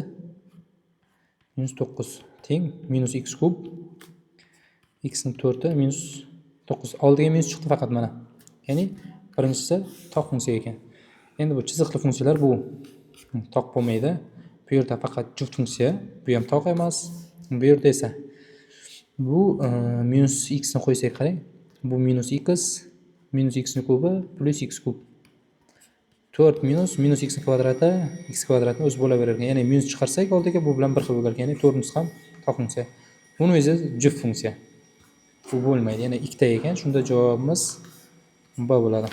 minus 9 teng minus x kub x ni 4 minus 9. Oldiga minus chiqdi faqat mana. Ya'ni birinchisi toq funksiya ekan. Endi bu chiziqli funksiyalar bu toq bo'lmaydi. Bu yerda faqat juft funksiya, bu ham toq emas. Bu yerda esa bu minus x ni qo'ysak qarang. Bu minus x ni kubi plus x kub. 4 minus x kvadrati x kvadratni o'zi bo'laverar ekan. Ya'ni minus chiqarsak oldiga bu bilan bir xil bo'lar ekan. Ya'ni 4 ham toq funksiya. Buni o'zi juft funksiya. Bu bo'lmaydi. Ya'ni ikkita ekan. Shunda javobimiz B bo'ladi.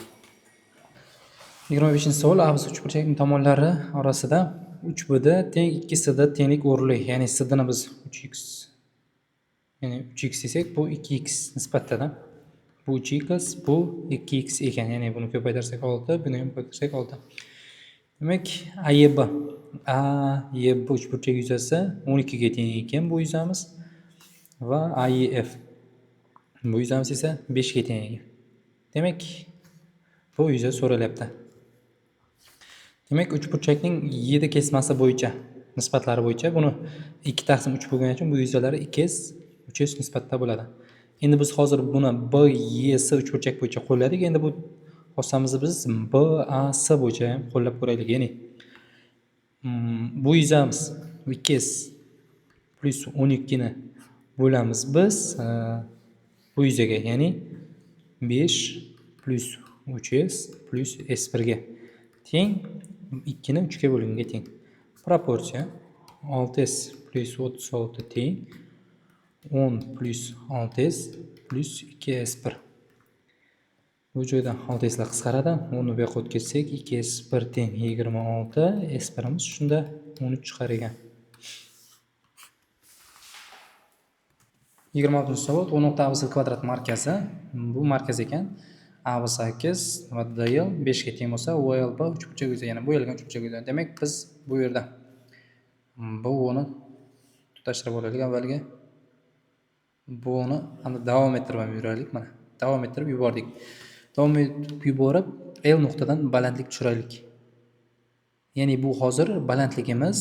25-savol. Avz uchburchakning tomonlari orasida 3bd teng 2sd tenglik o'rinli. Ya'ni sdni biz 3x ya'ni 3x desak bu 2x nisbatda. Bu 3x, bu 2x ekan. Ya'ni buni ko'paytirsak 6, buni ham ko'paytirsak 6. Demak, AYB. AYB uchburchak yuzasi 12 ga teng ekan bu yuzamiz va AYF bu yuzamiz esa 5 ga teng ekan. Demak, bu yuza so'ralyapti. Demak, uchburchakning 7 kesmasi bo'yicha, nisbatlari bo'yicha buni 2 taqsim 3 bo'lgani uchun bu yuzalar 2s, 3s nisbatda bo'ladi. Endi biz hozir buni BYS uchburchak bo'yicha qo'lladik. Endi bu xossamizni biz BAS bo'yicha ham qo'llab ko'raylik. Ya'ni bu yuzamiz 2s plus 12 ni bo'lamiz biz bu yuzaga, ya'ni 5 plus 3s plus s1 ga teng 2 ni 3 ga bo'linga teng. Proporsiya 6s plus 36 teng 10 plus 6s plus 2s1. Bu joyda 6s lar qisqaradi. 10 ni bu yoqqa o'tkazsak 2s1 teng 26, s1imiz shunda 13 chiqar ekan. 26-savol. 10 nuqta ABS kvadrat markazi. Bu markaz ekan. AB8 va DL 5 ga teng bo'lsa, OLB uchburchak yuzi, ya'ni bo'yalgan uchburchak yuzi. Demak, biz bu yerda buni tutashtirib olaylik avvaliga. Buni davom ettirib yuraylik. Mana, davom ettirib yubordik. Davom etib yuborib, L nuqtadan balandlik tushiraylik. Ya'ni bu hozir balandligimiz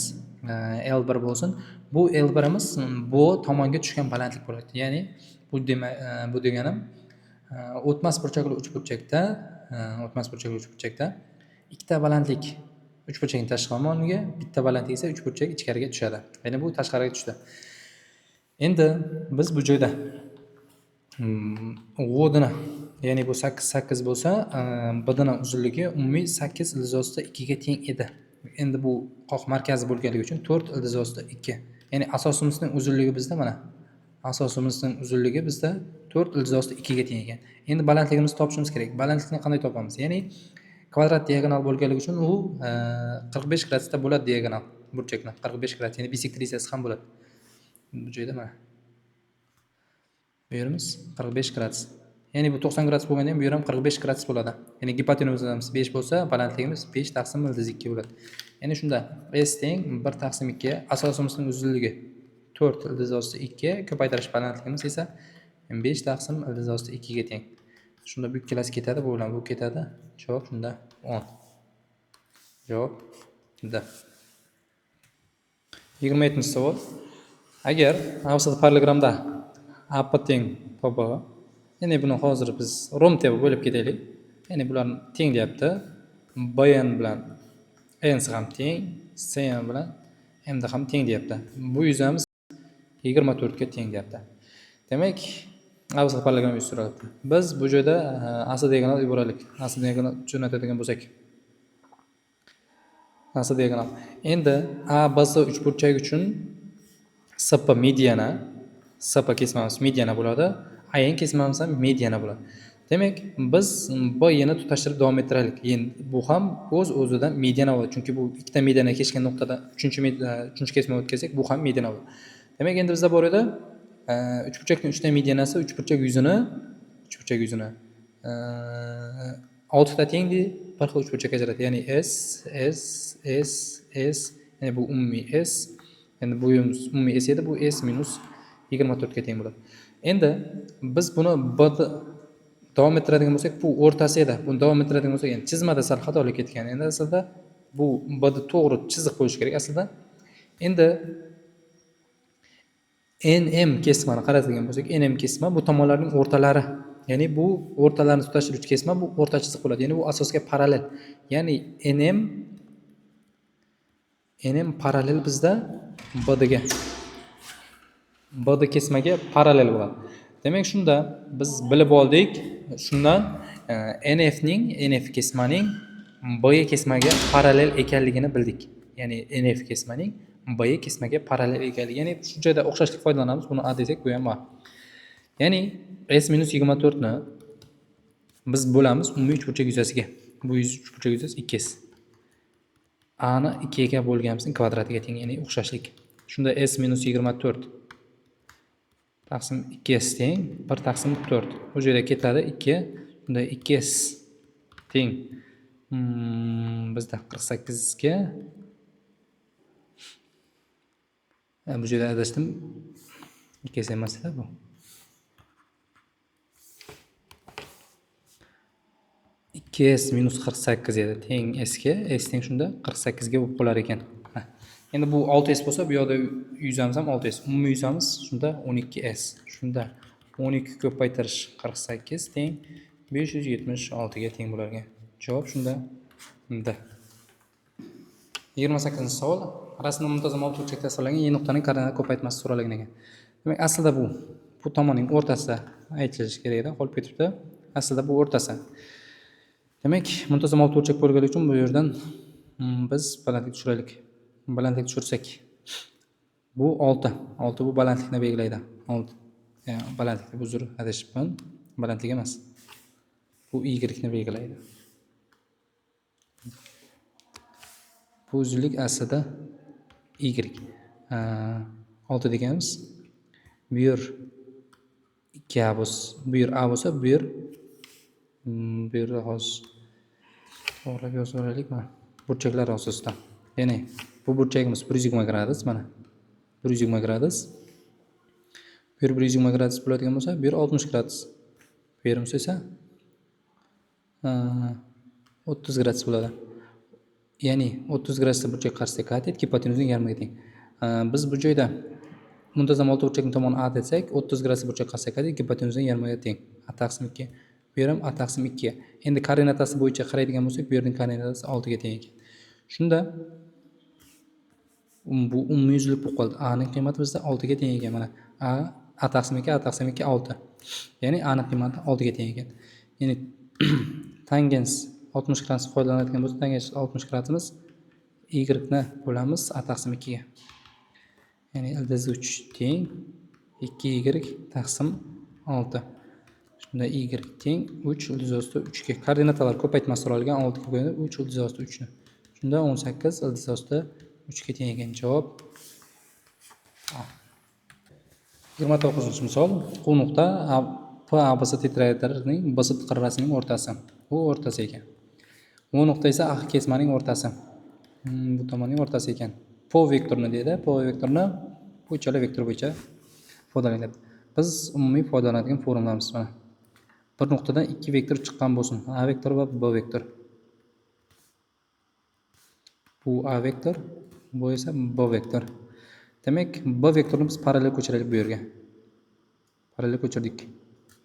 L1 bo'lsin. Bu L1imiz bu tomonga tushgan balandlik bo'ladi. Ya'ni bu deganim o'tmas burchakli uchburchakda ikkita balandlik uchburchakning tashqi tomoniga, bitta balandlik esa uchburchak ichkariga tushadi. Ya'ni bu tashqariga tushdi. Endi biz bu joyda o'dini, ya'ni bu 8 bo'lsa, bdni uzunligi umumiy 8 ildizosida 2 ga teng edi. Endi bu qoq markazi bo'lganligi uchun 4 ildizosida 2. Ya'ni asosimizning uzunligi bizda mana. Asosimizning uzunligi bizda 4 ildizosida 2 ga teng ekan. Endi balandligimizni topishimiz kerak. Balandlikni qanday topamiz? Ya'ni kvadrat diagonal bo'lganligi uchun u 45 gradusda bo'ladi diagonal burchakni. 45 gradus, ya'ni bisektrissiyasi ham bo'ladi. Bu joyda mana. Bu yerimiz 45 gradus. Ya'ni bu 90 gradus bo'lganda ham bu yer ham 45 gradus bo'ladi. Ya'ni gipotenuzamiz 5 bo'lsa, balandligimiz 5 taqsim ildiz 2 bo'ladi. Ya'ni shunda S teng 1 taqsim 2, asosimizning uzunligi 4 ildizosida 2, ko'paytirish balandligimiz esa 5 taqsim ildizosida 2 ga teng. Shunda bu ikkalasi ketadi, bu bilan bu ketadi. Javob shunda 10. Javob D. 27-savol. Agar avsat parallelogramda AP teng PB, ya'ni buni hozir biz romteb bo'lib ketaylik. Ya'ni bularni teng deyapti. BN bilan N ham teng, CN bilan MD ham teng deyapti. Bu yuzamiz 24 ga teng deyapti. Demak, avsat parallelogram yuzi so'ralibdi. Biz bu joyda asl diagonal yuboraylik. Asl diagonal jo'natadigan bo'lsak. Asl diagonal. Endi ABC uchburchak uchun SP mediana, SP kesmamiz mediana bo'ladi. AN kesmamiz ham mediana bo'ladi. Demak, biz B yana tutashtirib davom ettiraylik. Endi bu ham o'z-o'zidan mediana bo'ladi. Chunki bu ikkita mediana kesgan nuqtada 3-chi kesma o'tkazsak, bu ham mediana bo'ladi. Demak, endi bizda bor edi uchburchakning 3 ta medianasi uchburchak yuzini 6 ta teng bir xil uchburchak ajratadi. Ya'ni S, ya'ni bu umumiy S. Endi bu umumiy S edi, bu S minus 24 ga teng bo'ladi. Endi biz buni B davom ettiradigan bo'lsak, bu o'rtasi edi. Buni davom ettiradigan bo'lsak, ya'ni chizmada sal xatolik ketgan. Endi aslida bu Bni to'g'ri chiziq qo'yish kerak aslida. Endi NM kesmani qaraydigan bo'lsak, NM kesma bu tomonlarning o'rtalari. Ya'ni bu o'rtalarni tutashtiruvchi kesma, bu o'rta chiziq bo'ladi. Ya'ni bu asosga parallel. Ya'ni NM parallel bizda BD kesmaga parallel bo'ladi. Demak, shunda biz bilib oldik, shundan NF kesmaning B kesmaga parallel ekanligini bildik. Ya'ni NF kesmaning B kesmaga parallel ekanligi. Ya'ni shu joyda o'xshashlik foydalanamiz. Buni A desak, bu ham bor. Ya'ni S-24 ni biz bo'lamiz umumiy uchburchak yuzasiga. Bu uchburchak yuzasi 2s. A ni 2 ga bo'lganimizning kvadratiga teng, ya'ni o'xshashlik. Shunda S-24 taqsim 2s teng 1 taqsim 4. Bu joyda ketadi 2. Shunda 2s teng bizda 48 ga bu joyda adashdim. 2s emas edi bu. 2s minus 48 edi teng s ga. S teng shunda 48 ga bo'lib qolar ekan. Endi bu 6s bo'lsa, bu yoqda yuzamiz ham 6s. Umumiy yuzamiz shunda 12s. Shunda 12 ko'paytirish 48 teng 576 ga teng bo'lar ekan. Javob shunda D. 28-savol. Rasmda muntazam oltburchak tasvirlangan Y nuqtaning koordinat ko'paytmasi so'ralgan ekan. Demak, aslida bu tomonning o'rtasida aytilishi kerak edi, qolib ketibdi. Aslida bu o'rtasi. Demak, muntazam oltburchak bo'lgani uchun bu yerdan biz balandlik tushiraylik. Balandlik tushirsak, bu 6. 6 bu balandlikni belgilaydi. 6. Ya'ni balandlikni uzr adashibman. Balandlik emas. Bu y ni belgilaydi. Bu uzunlik aslida y. 6 deganimiz bu yer 2a bo'lsa, bu yer a bo'lsa, bu yer hozir to'g'rilab yozib olaylikmi? Burchaklar asosida. Ya'ni bu burchagimiz 120 gradus, mana 120 gradus. Bu yer 120 gradus bo'ladigan bo'lsa, bu yer 60 gradus. Bu yerimiz esa 30 gradus bo'ladi. Ya'ni 30 gradusda burchak qarshisi katet gipotenuzning yarmiga teng. Biz bu joyda muntazam oltburchakning tomoni A desak, 30 gradusda burchak qarshisi katet gipotenuzning yarmiga teng. A taqsim 2. Bu yer ham A taqsim 2. Endi koordinatasi bo'yicha qaraydigan bo'lsak, bu yerning koordinatasi 6 ga teng ekan. Shunda bu umumiy yuzlik bo'lib qoldi. A ning qiymati bizda 6 ga teng ekan. Mana A taqsim 2, A taqsim 2 6. Ya'ni A ning qiymati 6 ga teng ekan. Ya'ni tangens 60 gradus foydalanadigan bo'lsa, tangens 60 gradusimiz y ni bo'lamiz A taqsim 2 ga. Ya'ni ildiz 3 teng 2y taqsim 6. Shunda y teng 3 ildiz ostida 3 ga. Koordinatalar ko'paytmasi so'ralgan 6 ga qo'yildi, 3 ildiz ostida 3 ni. Shunda 18 ildiz ostida 3 ga teng ekan. Javob A. 29-misol. U nuqta P ABC tetraedrning basit qirrasining o'rtasi. Bu o'rtasi ekan. Bu nuqta esa AH kesmaning o'rtasi. Bu tomonning o'rtasi ekan. Po vektorni deydi. Po vektorni bu uchala vektor bo'yicha foydalanadi. Biz umumiy foydalanadigan formulamiz mana. Bir nuqtadan ikki vektor chiqqan bo'lsin. A vektor va B vektor. Bu A vektor, bu esa B vektor. Demak, B vektorni biz parallel ko'chiraylik bu yerga. Parallel ko'chirdik.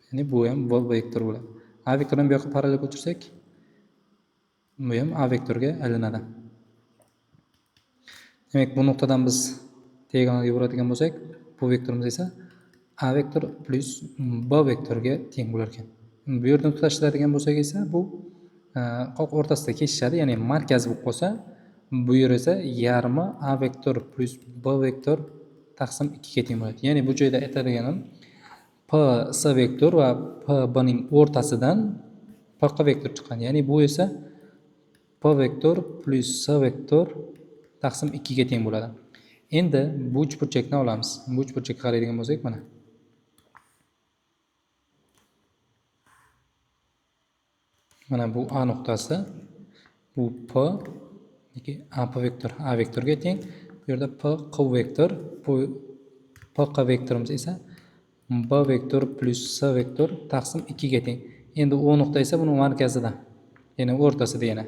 Ya'ni bu ham B vektor bo'ladi. A vektorni bu yoqqa parallel ko'chirsak, bu ham A vektorga aylanadi. Demak, bu nuqtadan biz diagonalga yuradigan bo'lsak, bu vektorimiz esa A vektor plus B vektorga teng bo'lar ekan. Bu yerdan tutashtiradigan bo'lsak esa, bu qoq o'rtasida kesishadi, ya'ni markaz bo'lib qolsa, bu yer esa yarmi A vektor plus B vektor taqsim 2 ga teng bo'ladi. Ya'ni bu joyda aytadiganim P S vektor va P B ning o'rtasidan PQ vektor chiqqan. Ya'ni bu esa P vektor plus S vektor taqsim 2 ga teng bo'ladi. Endi bu uchburchakni olamiz. Bu uchburchakka qaraydigan bo'lsak, mana. Mana bu A nuqtasi, bu p yoki a p vektor a vektorga teng. Bu yerda p q vektor, bu p q vektorimiz esa b vektor plus s vektor taqsim 2 ga teng. Endi o nuqta esa buni markazida, ya'ni o'rtasida yana.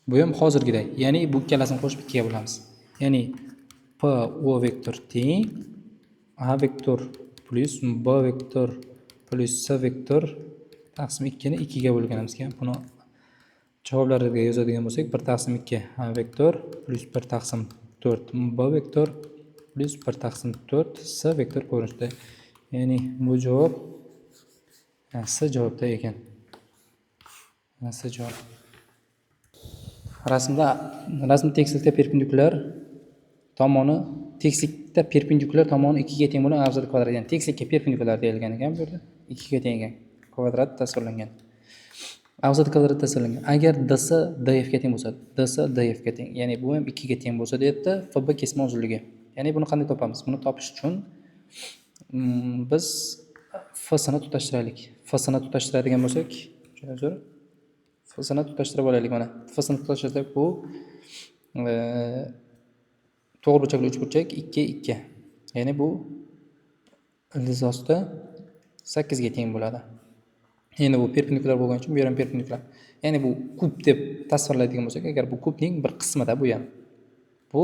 Bu ham hozirgiday, ya'ni bu ikkalasini qo'shib 2 ga bo'lamiz. Ya'ni p o vektor teng a vektor plus b vektor plus s vektor taqsim 2 ni 2 ga bo'lganimiz ekan. Buni javoblarga yozadigan bo'lsak, 1 taqsim 2 a vektor plus 1 taqsim 4 b vektor plus 1 taqsim 4 s vektor ko'rinishda. Ya'ni bu javob S javobda ekan. S javob. Rasm tekislikda perpendikulyar tomoni tomoni 2 ga teng bo'lgan abzal kvadrat. Ya'ni tekislikka perpendikulyar deyilgan ekan bu yerda. 2 ga teng ekan. Kvadrat tasvirlangan. Abzal kvadrat tasvirlangan. Agar DS DF ga teng bo'lsa, DS DF ga teng. Ya'ni bu ham 2 ga teng bo'lsa deyapti, FB kesma uzunligi. Ya'ni buni qanday topamiz? Buni topish uchun biz F sini tutashtiraylik. F sini tutashtiradigan bo'lsak, F sini tutashtirib olaylik mana. F sini tutashtirsak bu to'g'riburchakli uchburchak 2 2. Ya'ni bu ildiz osti 8 ga teng bo'ladi. Endi bu perpendikulyar bo'lgani uchun bu ham perpendikulyar. Ya'ni bu kub deb tasvirlaydigan bo'lsak, agar bu kubning bir qismida bu ham. Bu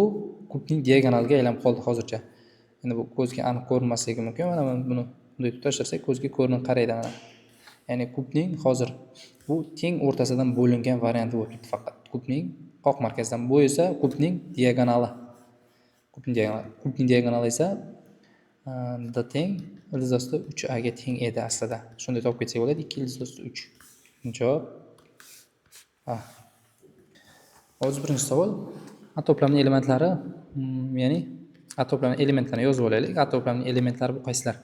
kubning diagonaliga aylanib qoldi hozircha. Endi bu ko'zga aniq ko'rinmasligi mumkin. Mana buni bunday tutashtirsak ko'zga ko'rinib qaraydi mana. Ya'ni kubning hozir bu teng o'rtasidan bo'lingan varianti bo'lib turibdi faqat. Kubning qoq markazidan. Bu esa kubning diagonali. Kubning diagonali esa d teng ildiz osti 3a ga teng edi aslida. Shunday topib ketsak bo'ladi. 2 ildiz osti 3. Javob A. 31-savol. A to'plamining elementlari, ya'ni A to'plamining elementlarini yozib olaylik. A to'plamining elementlari bu qaysilar?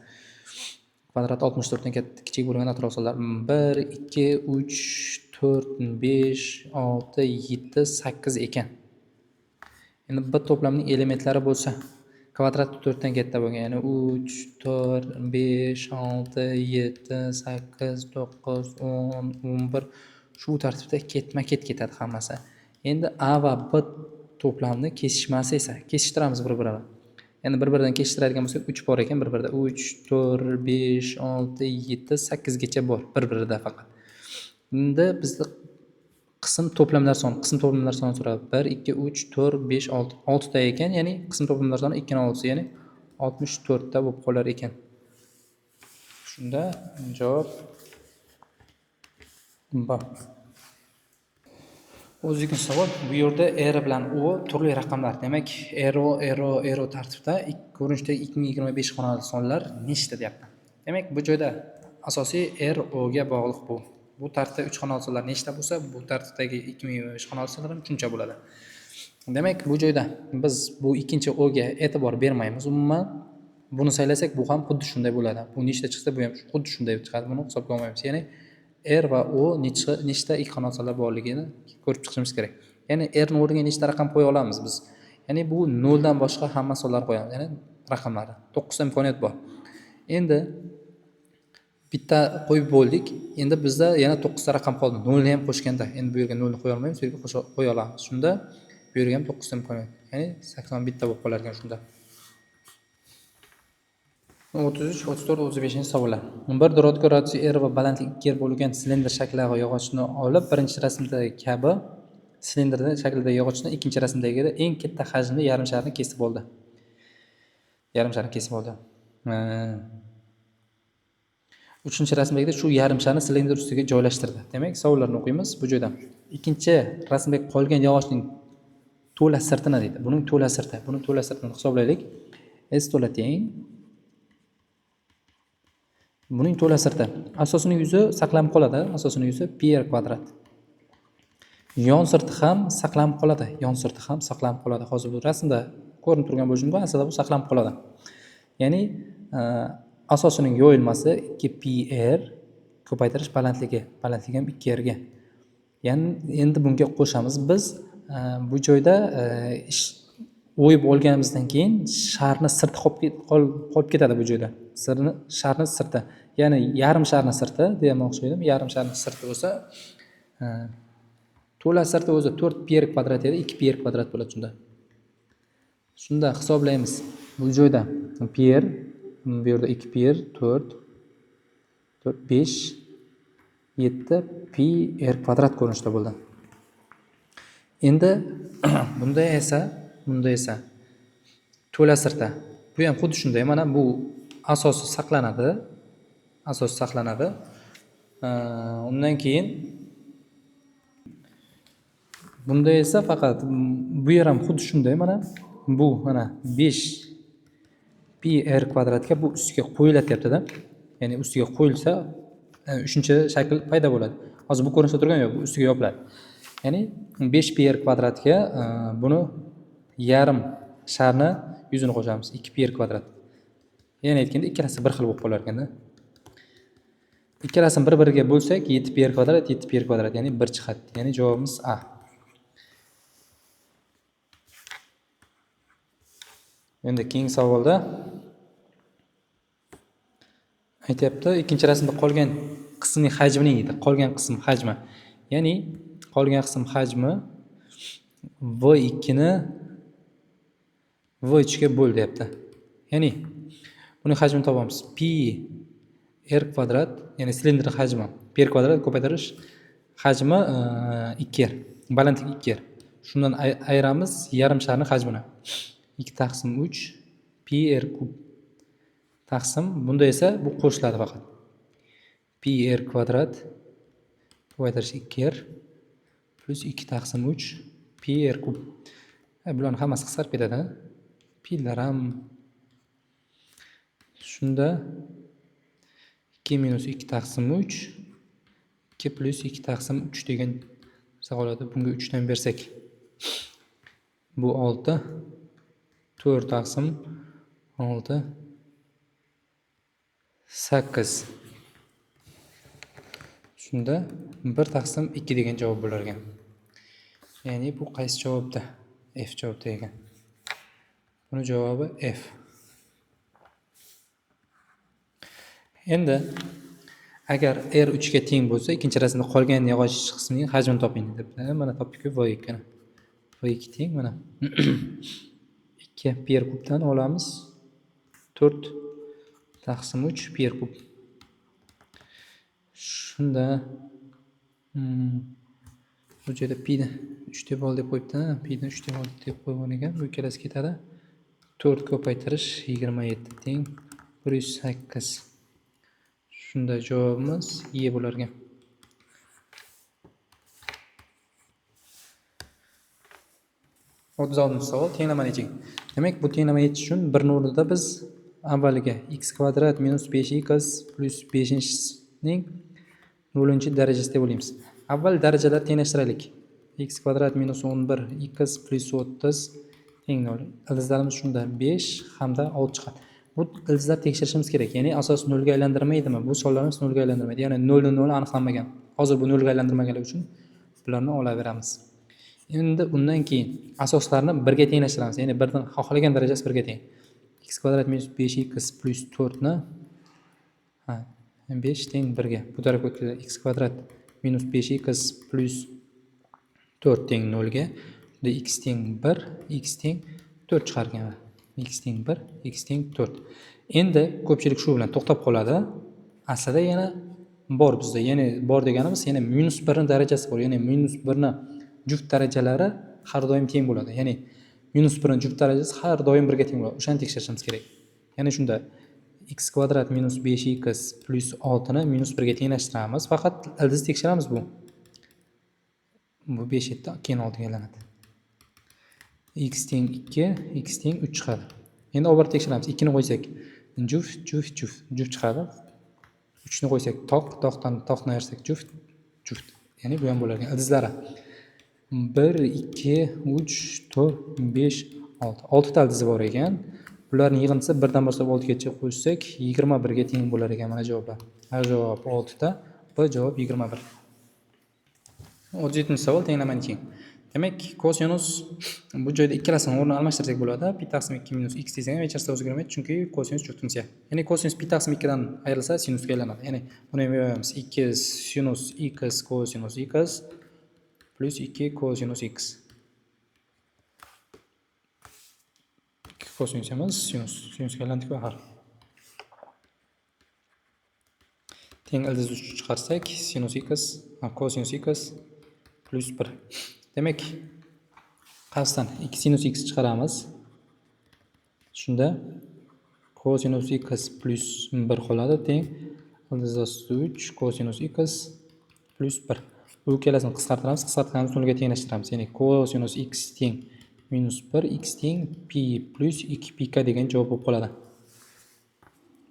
Kvadrat 64 dan kichik bo'lgan atrof sonlar 1, 2, 3, 4, 5, 6, 7, 8 ekan. Endi B to'plamining elementlari bo'lsa, kvadrat 4 dan katta bo'lgan, ya'ni 3, 4, 5, 6, 7, 8, 9, 10, 11 shu tartibda ketma-ket ketadi hammasi. Endi A va B to'plamini kesishmasi esa kesishtiramiz bir-birini. Endi bir-biridan kesishtiradigan bo'lsak 3 bor ekan bir-birida. 3, 4, 5, 6, 7, 8 gacha bor bir-birida faqat. Endi bizda qism to'plamlar soni so'radi. 1, 2, 3, 4, 5, 6. 6 ta ekan, ya'ni qism to'plamlar soni 2 ning 6, ya'ni 64 ta bo'lib qolar ekan. Shunda javob B. O'ziga savol. Bu yerda R bilan O turli raqamlar. Demak, ero tartibda ko'rinishda 2025 xonali sonlar nechta deyapti. Demak, bu joyda asosiy R O ga bog'liq bu. Bu tartibda 3 xonali sonlar nechta bo'lsa, bu tartibdagi 2025 xonali sonlar ham shuncha bo'ladi. Demak, bu joyda biz bu ikkinchi O ga e'tibor bermaymiz. Umuman buni saylasak, bu ham xuddi shunday bo'ladi. Bu nechta chiqsa, bu ham xuddi shunday chiqadi. Buni hisobga olmaymiz. Ya'ni R va O nechta ikki xonali sonlar borligini ko'rib chiqishimiz kerak. Ya'ni R ning o'rniga nechta raqam qo'ya olamiz biz? Ya'ni bu 0 dan boshqa hamma sonlar qo'yamiz. Ya'ni raqamlari 9 ta imkoniyat bor. Endi bitta qo'yib bo'ldik. Endi bizda yana 9 ta raqam qoldi. 0 ni ham qo'shganda, endi bu yerga 0 ni qo'ya olmaymiz, bu yerga qo'ya olamiz. Shunda bu yerga ham 9 ta imkoniyat. Ya'ni 81 ta bo'lib qolar ekan shunda. 33, 34, 35-savollar. Bir duradgor radiosi R va balandligi 2 bo'lgan silindr shaklidagi yog'ochni olib, birinchi rasmdagi kabi silindr shaklidagi yog'ochni ikkinchi rasmdagida eng katta hajmli yarim sharni kesib oldi. Uchinchi rasmdagida shu yarim sharni silindr ustiga joylashtirdi. Demak, savollarni o'qiymiz bu joyda. Ikkinchi rasmdagi qolgan yog'ochning to'la sirtini deydi. Buning to'la sirtini hisoblaylik. S to'la teng. Buning to'la sirti. Asosining yuzi saqlanib qoladi. Asosining yuzi pi r kvadrat. Yon sirti ham saqlanib qoladi. Hozir bu rasmda ko'rinib turgan bo'lishi mumkin, aslida bu saqlanib qoladi. Ya'ni asosining yo'yilmasi 2πr ko'paytirish balandligi ham 2r ga. Ya'ni endi bunga qo'shamiz biz bu joyda o'yib olganimizdan keyin sharni sirti qolib ketadi bu joyda. Sharni sirti, ya'ni yarim sharni sirti demoqchi edim. Yarim sharni sirti bo'lsa, to'la sirti o'zi 4 pi r kvadrat edi, 2 pi r kvadrat bo'ladi shunda. Shunda hisoblaymiz. Bu joyda pi r, bu yerda 2 pi r, 4 5 7 pi r kvadrat ko'rinishda bo'ldi. Endi bunda esa to'la sirta. Bu ham xuddi shunday. Mana bu asosi saqlanadi. Undan keyin bunda esa faqat bu ham xuddi shunday. Mana 5 pi r kvadratga bu ustiga qo'yilatyapti-da. Ya'ni ustiga qo'yilsa 3-shakl paydo bo'ladi. Hozir bu ko'rinishda turgan yo'q, bu ustiga yopiladi. Ya'ni 5 pi r kvadratga buni yarim sharni yuzini qo'shamiz. 2 pi r kvadrat. Ya'ni aytganda ikkalasi bir xil bo'lib qolar ekanda. Ikkalasini bir-biriga bo'lsak 7 pi r kvadrat, 7 pi r kvadrat, ya'ni 1 chiqadi. Ya'ni javobimiz A. Endi keyingi savolda aytyapti, ikkinchi rasmda qolgan qismning hajmini deydi. Qolgan qism hajmi. Ya'ni qolgan qism hajmi V2 ni V3 ga bo'l deyapti. Ya'ni buning hajmini topamiz. Pi r kvadrat, ya'ni silindr hajmi pi r kvadrat ko'paytirish hajmi 2r, balandligi 2r. Shundan ayiramiz yarim sharni hajmini. 2 taqsim 3 pi r kub taqsim, bunda esa bu qo'shiladi faqat. Pi r kvadrat ko'paytirish 2r plus 2 taqsim 3 pi r kub. Bularning hammasi qisqarib ketadi. Pilar ham shunda 2 minus 2 taqsim 3 2 plus 2 taqsim 3 degan qoladi. Bunga 3 dan bersak bu 6, 4 taqsim 6 8. Shunda 1 taqsim 2 degan javob bo'lar ekan. Ya'ni bu qaysi javobda? F javobda ekan. Buni javobi F. Endi agar r 3 ga teng bo'lsa, ikkinchi rasmda qolgan yog'och qismining hajmini toping debdi. Mana topdik-ku, V2 ni. V2 teng mana 2 pi r kubdan olamiz 4 taqsim 3 pi r kub. Shunda bu yerda pi ni 3 deb ol deb qo'yibdi. Pi ni 3 deb ol deb qo'ygan ekan. Bu ikkalasi ketadi. 4 ko'paytirish 27 teng 108. Shunda javobimiz E bo'lar ekan. Savol tenglama yeching. Demak, bu tenglama yechish uchun bir o'rnida biz avvaliga x kvadrat minus 5x plus 5ning 0-darajasi deb o'ylaymiz. Avval darajalar tenglashtiraylik. X kvadrat minus 11x plus 30 teng 0. Ildizlarimiz shunda 5 hamda 6 chiqadi. Bu ildizlar tekshirishimiz kerak. Ya'ni asos 0 ga aylantirmaydimi? Bu sonlarimiz 0 ga aylantirmaydi. Ya'ni 0 ni 0 aniqlanmagan. Hozir bu 0 ga aylantirmaganligi uchun bularni olaveramiz. Endi undan keyin asoslarni 1 ga tenglashtiramiz. Ya'ni 1 dan xohlagan darajasi 1 ga teng. X kvadrat minus 5x plus 4 ni 5 teng 1 ga. Bu tarafga o'tkazadi. X kvadrat minus 5x plus 4 teng 0 ga. X teng 1, x teng 4 chiqargan. X teng 1, x teng 4. Endi ko'pchilik shu bilan to'xtab qoladi. Aslida yana bor bizda. Ya'ni bor deganimiz yana minus 1 ning darajasi bor. Ya'ni minus 1 ning juft darajalari har doim teng bo'ladi. Ya'ni minus 1 ning juft darajasi har doim 1 ga teng bo'ladi. O'shani tekshirishimiz kerak. Ya'ni shunda x kvadrat minus 5x plus 6 ni minus 1 ga tenglashtiramiz. Faqat ildiz tekshiramiz bu. Bu 5 7 keyin 6 ga aylanadi. X teng 2, x teng 3 chiqadi. Endi olib borib tekshiramiz. 2 ni qo'ysak juft chiqadi. 3 ni qo'ysak toqdan toqni ayirsak juft. Ya'ni bu ham bo'lar ekan. Ildizlari 1 2 3 4 5 6. 6 ta ildizi bor ekan. Bularning yig'indisi 1 dan boshlab 6 gacha qo'shsak 21 ga teng bo'lar ekan mana javoblar. A javob 6 ta, B javob 21. 37-savol tenglamani yeching. Demak, kosinus bu joyda ikkalasini o'rnini almashtirsak bo'ladi. Pi taqsim 2 minus x desang ham hech narsa o'zgarmaydi, chunki kosinus juftlikcha. Ya'ni kosinus pi taqsim 2 dan ayrilsa sinusga aylanadi. Ya'ni buni ham yozamiz. 2 sinus x kosinus x plus 2 kosinus x. Kosinus emas, sinusga aylandik axir. Teng ildiz uch chiqarsak sinus x kosinus x plus 1. Demak, qasddan 2 sinus x chiqaramiz. Shunda kosinus x plus 1 qoladi, teng ildiz 3 kosinus x plus 1. Bu ikkalasini qisqartiramiz, qisqartganimiz nolga tenglashtiramiz. Ya'ni kosinus x teng minus 1, x teng pi plus 2 pi k degan javob bo'lib qoladi.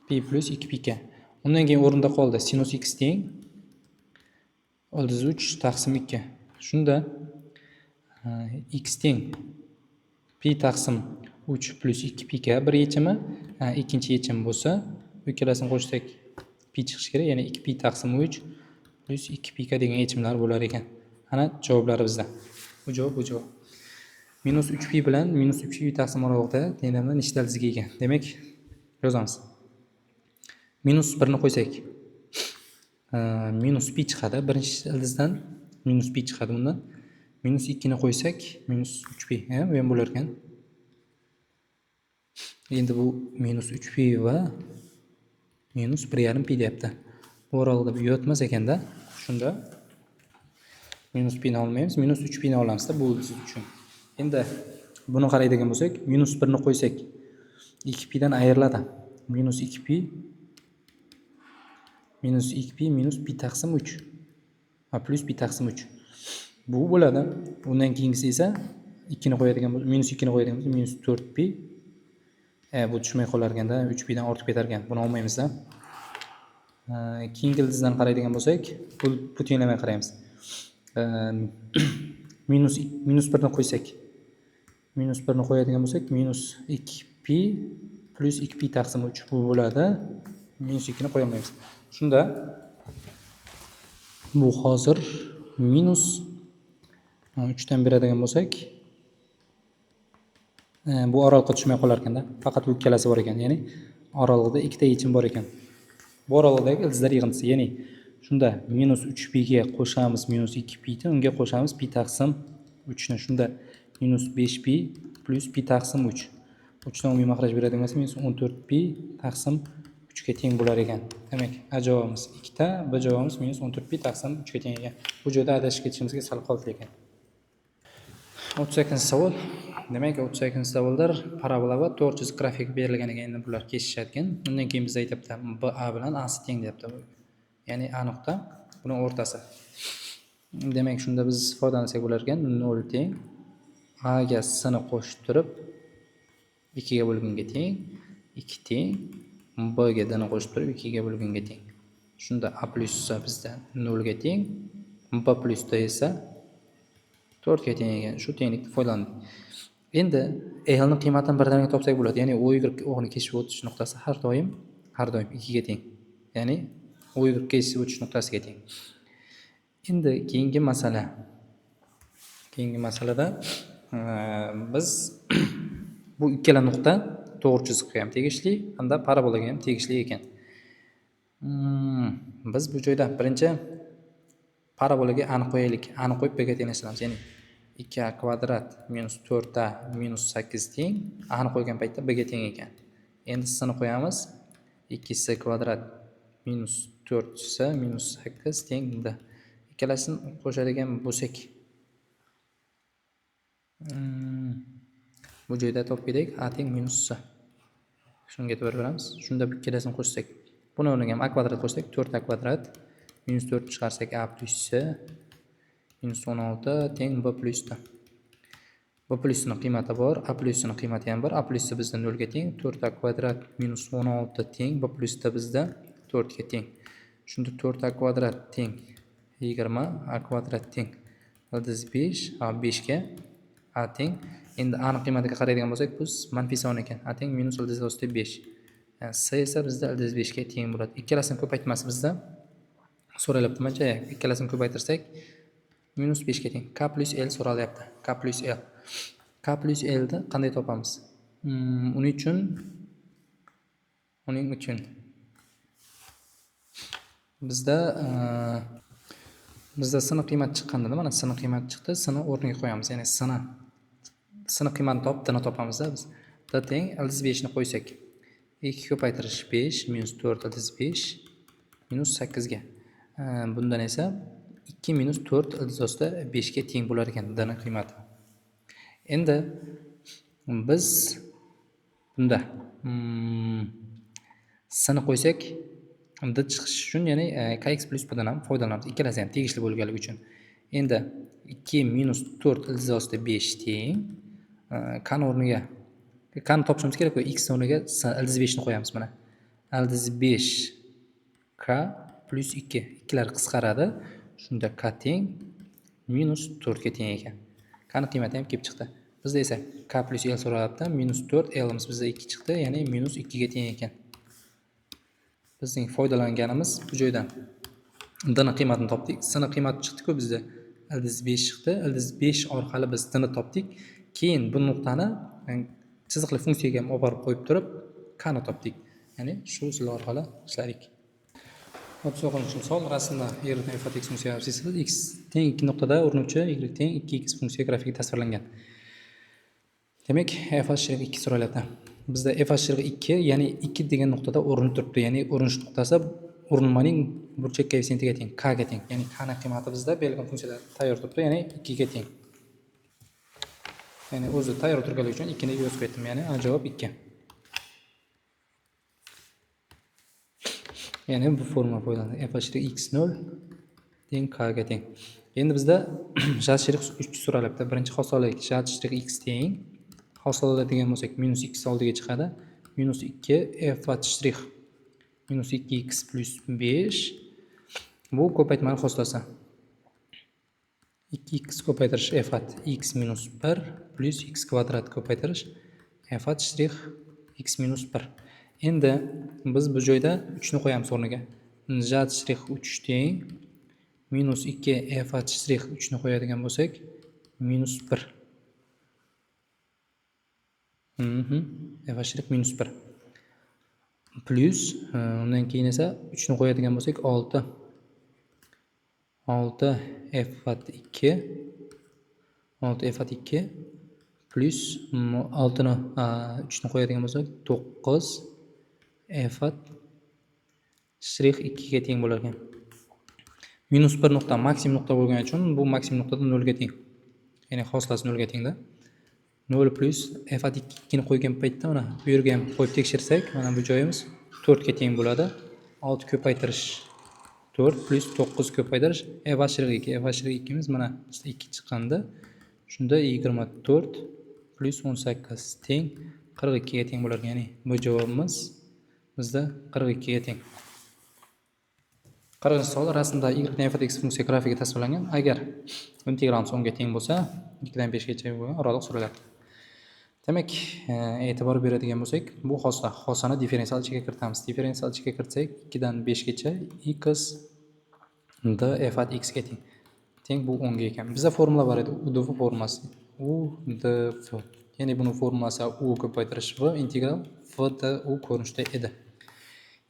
Pi plus 2 pi k. Undan keyin o'rinda qoldi sinus x teng ildiz 3 taqsim 2. Shunda x teng pi taqsim 3 plus 2 pi k bir yechimi, ikkinchi yechim bo'lsa, bu ikkalasini qo'shsak pi chiqishi kerak, ya'ni 2 pi taqsim 3 plus 2 pi k degan yechimlar bo'lar ekan. Ana javoblari bizda. Bu javob. Minus 3 pi bilan minus 3 pi taqsim oralig'ida tenglamda nechta ildizga ega? Demak, yozamiz. Minus 1 ni qo'ysak, minus pi chiqadi. Birinchi ildizdan minus pi chiqadi bundan. Minus 2 ni qo'ysak, minus 3 pi, bu ham bo'lar ekan. Endi bu minus 3 pi va minus 1,5 pi deyapti. Bu oralig'ida bu yotmas ekanda, shunda minus pi ni olmaymiz, minus 3 pi ni olamiz-da bu ildiz uchun. Endi buni qaraydigan bo'lsak, minus 1 ni qo'ysak 2 pi dan ayriladi. Minus 2 pi minus pi taqsim 3. Plus pi taqsim 3. Bu bo'ladi. Undan keyingisi esa 2 ni qo'yadigan bo'lsak, minus 2 ni qo'yadigan bo'lsak, minus 4 pi. Bu tushmay qolar ekanda, 3 pi dan ortib ketar ekan. Buni olmaymiz-da. Keyingi ildizdan qaraydigan bo'lsak, bu tenglamay qaraymiz. Minus 1 ni qo'ysak, minus 1 ni qo'yadigan bo'lsak, minus 2 pi plus 2 pi taqsim 3 bu bo'ladi. Minus 2 ni qo'ya olmaymiz. Shunda bu hozir minus 3 dan beradigan bo'lsak, bu oralig'ga tushmay qolar ekanda. Faqat bu ikkalasi bor ekan. Ya'ni oralig'ida ikkita yechim bor ekan. Bu oralig'dagi ildizlar yig'indisi. Ya'ni shunda minus 3 pi ga qo'shamiz minus 2 pi ni, unga qo'shamiz pi taqsim 3 ni. Shunda minus 5 pi plus pi taqsim 3. 3 dan umumiy maxraj beradigan bo'lsa, minus 14 pi taqsim 3 ga teng bo'lar ekan. Demak, A javobimiz 2 ta, B javobimiz minus 14 pi taqsim 3 ga teng ekan. Bu joyda adashib ketishimizga sal qoldi ekan. 38-savol. Demak, 38-savollar parabola va to'rtchuz grafik berilgan ekan. Endi bular kesishadigan. Undan keyin biz aytibdi, A bilan A'si teng deyapti. Ya'ni A nuqta buning o'rtasi. Demak, shunda biz foydalansak bo'lar ekan. 0 teng A ga S ni qo'shtirib 2 ga bo'lgunga teng, 2 teng B ga D ni qo'shtirib 2 ga bo'lgunga teng. Shunda A plus S bizda 0 ga teng, B plus D esa 4 ga teng ekan. Shu tenglikni foydalandik. Endi L ni qiymatini birdaniga topsak bo'ladi. Ya'ni O Y o'g'ini kesib o'tish nuqtasi har doim 2 ga teng. Ya'ni O Y kesib o'tish nuqtasiga teng. Endi keyingi masalada biz bu ikkala nuqta to'g'ri chiziqqa ham tegishli, hamda parabolaga ham tegishli ekan. Biz bu joyda birinchi parabolaga A ni qo'yaylik. A ni qo'yib B ga tenglashtiramiz. Ya'ni 2a kvadrat minus 4a minus 8 teng. A ni qo'ygan paytda B ga teng ekan. Endi S ni qo'yamiz. 2s kvadrat minus 4s minus 8 teng D. Ikkalasini qo'shadigan bo'lsak, bu joyda topib kedik A teng minus S. Shunga e'tibor beramiz. Shunda bu ikkalasini qo'shsak, buni o'rniga ham A kvadrat qo'shsak, 4a kvadrat minus 4 chiqarsak A plus S minus 16 teng B plus D. B plus ni qiymati bor, A plus ni qiymati ham bor. A plus bizda 0 ga teng, 4a kvadrat minus 16 teng B plus D bizda 4 ga teng. Shunda 4a kvadrat teng 20, A kvadrat teng ildiz 5, A 5 ga A teng. Endi A ni qiymatiga qaraydigan bo'lsak, biz manfiy son ekan. A teng minus ildiz 5. Yani S esa bizda ildiz 5 ga teng bo'ladi. Ikkalasini ko'paytmasi bizda so'ralibdi. Mana ikkalasini ko'paytirsak minus 5 ga teng. K plus L so'ralyapti. K plus L. K plus L ni qanday topamiz? Uning uchun bizda sini qiymat chiqqanda mana sini qiymat chiqdi, sini o'rniga qo'yamiz. Ya'ni sini qiymatini topib topamiz-da biz. Da teng ildiz 5 ni qo'ysak 2 ko'paytirish 5 minus 4 ildiz 5 minus 8 ga. Bundan esa 2 minus 4 ildiz ostida 5 ga teng bo'lar ekan d ni qiymati. Endi biz bunda sini qo'ysak d chiqish uchun ya'ni kx plus b dan ham foydalanamiz. Ikkalasi ham tegishli bo'lganligi uchun. Endi 2 minus 4 ildiz ostida 5 teng k ni o'rniga k ni topishimiz kerak-ku. X o'rniga ildiz 5 ni qo'yamiz mana. Ildiz 5 k plus 2. Ikkilar qisqaradi. Shunda k teng minus 4 ga teng ekan. K ni qiymati ham kelib chiqdi. Bizda esa k plus L so'rayapti. Minus 4 L imiz bizda 2 chiqdi, ya'ni minus 2 ga teng ekan. Bizning foydalanganimiz bu joydan d ni qiymatini topdik. S ni qiymati chiqdi-ku bizda. Ildiz 5 chiqdi. Ildiz 5 orqali biz d ni topdik. Keyin bu nuqtani chiziqli funksiyaga ham olib borib qo'yib turib k ni topdik. Ya'ni shu usul orqali ishladik. 39-savol. Rasmda y f x funksiya absissasi x teng 2 nuqtada o'rnuvchi y teng 2x funksiya grafiki tasvirlangan. Demak, f # 2 so'ralyapti. Bizda f # 2, ya'ni 2 degan nuqtada o'rinib turibdi. Ya'ni o'rinish nuqtasi o'rinmaning burchak koeffitsiyentiga teng, k ga teng. Ya'ni k ni qiymati bizda berilgan funksiyalar tayyor turibdi, ya'ni 2 ga teng. Ya'ni o'zi tayyor turganligi uchun 2 ni yozib ketdim, ya'ni javob 2. Ya'ni bu formula foydalanadi. f # x0 teng k ga teng. Endi bizda j' 3 so'ralyapti. Birinchi xossalik j' x teng hosil degan bo'lsak minus x oldiga chiqadi. Minus 2 f' minus 2x plus 5 bu ko'paytmali xoslasi. 2x ko'paytirish f x minus 1 plus x kvadrat ko'paytirish f' x minus 1. Endi biz bu joyda 3 ni qo'yamiz o'rniga. j' 3 teng minus 2 f' 3 ni qo'yadigan bo'lsak minus 1. f' minus 1 plus undan keyin esa 3 ni qo'yadigan bo'lsak 6 f' 2 plus 6 ni 3 ni qo'yadigan bo'lsak 9 f' 2 ga teng bo'lar ekan. Minus 1 nuqta maksimum nuqta bo'lgani uchun bu maksimum nuqtada 0 ga teng. Ya'ni xoslasi 0 ga tengda. 0 plus f' 2 ni qo'ygan paytda mana bu yerga ham qo'yib tekshirsak, mana bu joyimiz 4 ga teng bo'ladi. 6 ko'paytirish 4 plus 9 ko'paytirish f' 2. f' 2 miz mana 2 chiqqanda shunda 24 plus 18 teng 42 ga teng bo'lar ekan. Ya'ni bu javobimiz bizda 42 ga teng. 40-savol. Rasmda y f x funksiya grafiki tasvirlangan. Agar integralimiz 10 ga teng bo'lsa, 2 dan 5 gacha bo'lgan oraliq so'ralyapti. Demak, e'tibor beradigan bo'lsak, bu xossani differensial ichiga kiritamiz. Differensial ichiga kiritsak, 2 dan 5 gacha x d f x ga teng. Teng bu 10 ga ekan. Bizda formula bor edi, udv formulasi. udv. Ya'ni buni formulasi u ko'paytirish v integral v d u ko'rinishda edi.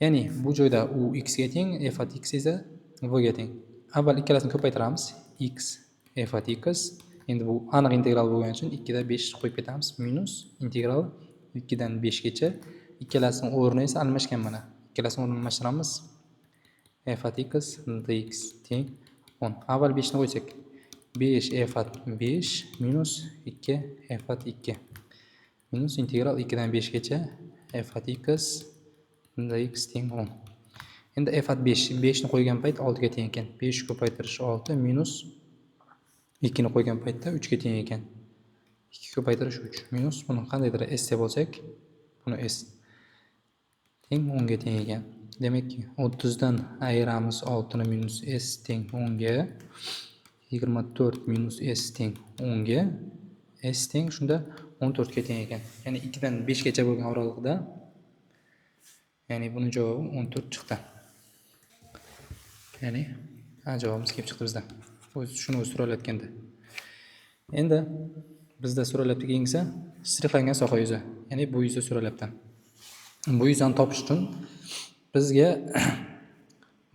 Ya'ni bu joyda u x ga teng, f x esa v ga teng. Avval ikkalasini ko'paytiramiz. X f x. Endi bu aniq integral bo'lgani uchun 2 dan 5 qo'yib ketamiz. Minus integral 2 dan 5 gacha. Ikkalasining o'rni esa almashgan mana. Ikkalasini o'rnini almashtiramiz. f x dx teng 10. Avval 5 ni qo'ysak 5 f 5 minus 2 f 2 minus integral 2 dan 5 gacha f x dx teng 10. Endi f 5 ni qo'ygan payt 6 ga teng ekan. 5 ko'paytirish 6 minus 2 ni qo'ygan paytda 3 ga teng ekan. 2 ko'paytirish 3 minus buni qandaydir s deb olsak, buni s teng 10 ga teng ekan. Demak, 30 dan ayiramiz 6 ni minus s teng 10 ga. 24 minus s teng 10 ga. S teng shunda 14 ga teng ekan. Ya'ni 2 dan 5 gacha bo'lgan oralig'ida, ya'ni buni javobi 14 chiqdi. Ya'ni javobimiz kelib chiqdi bizda. shuni o'zi so'ralayotganda. Endi bizda so'ralyapti keyingisi strixlangan soha yuzi, ya'ni bu yuzi so'ralyapti. Bu yuzani topish uchun bizga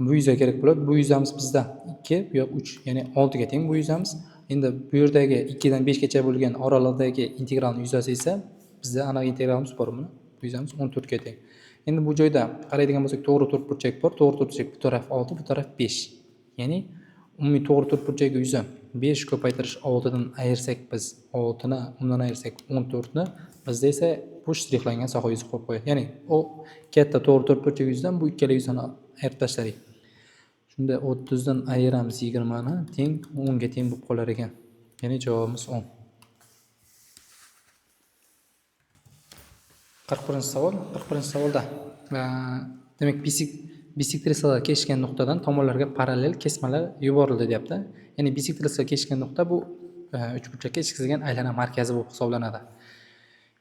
bu yuzga kerak bo'ladi. Bu yuzamiz bizda 2, bu yoq 3, ya'ni 6 ga teng bu yuzamiz. Endi bu yerdagi 2 dan 5 gacha bo'lgan oralig'idagi integralni yuzasi esa bizda anaqa integralimiz bor buni. Bu yuzamiz 14 ga teng. Endi bu joyda qaraydigan bo'lsak, to'g'ri to'rtburchak bor. To'g'ri to'rtburchak bu taraf 6, bu taraf 5. Ya'ni umumiy to'g'ri to'rtburchak yuzi 5 ko'paytirish 6 dan ayirsak biz 6 ni, undan ayirsak 14 ni, bizda esa bu strixlangan soha yuzi qolib qo'yadi. Ya'ni o katta to'g'ri to'rtburchak yuzidan bu ikkala yuzani ayirib tashladik. Shunda 30 dan ayiramiz 20 ni, teng 10 ga teng bo'lib qolar ekan. Ya'ni javobimiz 10. 41-savol. 41-savolda demak bisektrisalar kesishgan nuqtadan tomonlarga parallel kesmalar yuborildi deyapti. Ya'ni bisektrisalar kesishgan nuqta bu uchburchakka ichkizilgan aylana markazi bo'lib hisoblanadi.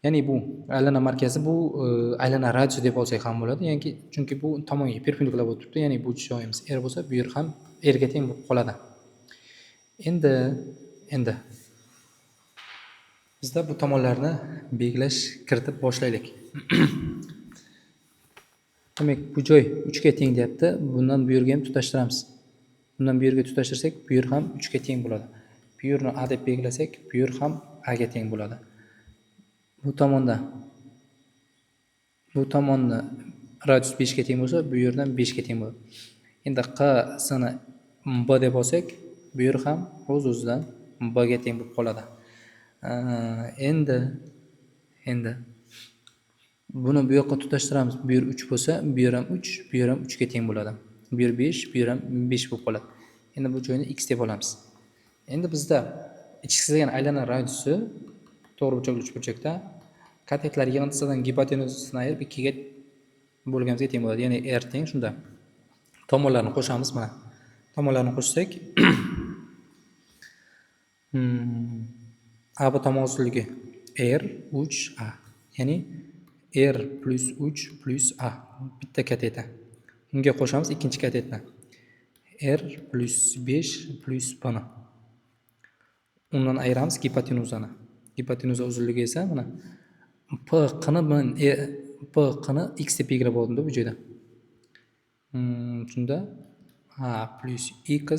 Ya'ni bu aylana markazi bu aylana radiusi deb olsak ham bo'ladi. Ya'ni chunki bu tomonga perpendikulyar bo'lib turibdi. Ya'ni bu joyimiz R bo'lsa, bu yer ham R ga teng bo'lib qoladi. Endi bizda bu tomonlarni belgilash kiritib boshlaylik. Demak, bu joy 3 ga teng deyapti. Bundan bu yerga ham tutashtiramiz. Bundan bu yerga tutashtirsak, bu yer ham 3 ga teng bo'ladi. Bu yerni A deb belgilasak, bu yer ham A ga teng bo'ladi. Bu tomonni radius 5 ga teng bo'lsa, bu yerdan 5 ga teng bo'ladi. Endi Q sini B deb olsak, bu yer ham o'z-o'zidan B ga teng bo'lib qoladi. Endi buni bu yoqqa tutashtiramiz. Bu yer 3 bo'lsa, bu yer ham 3, bu yer ham 3 ga teng bo'ladi. Bu yer 5, bu yer ham 5 bo'lib qoladi. Endi bu joyni x deb olamiz. Endi bizda ichkizilgan aylana radiusi to'g'riburchakli uchburchakda katetlar yig'intisidan gipotenuzasini ayirib 2 ga bo'lganimizga teng bo'ladi. Ya'ni R teng shunda. Tomonlarni qo'shamiz mana. Tomonlarni qo'shsak AB tomon uzunligi R 3A. Ya'ni R plus 3 plus A bitta kateta. Unga qo'shamiz ikkinchi katetni. R plus 5 plus B ni. Undan ayiramiz gipotenuzani. Gipotenuza uzunligi esa mana P qini bilan P qini x deb belgilab oldim bu joyda. Shunda A plus x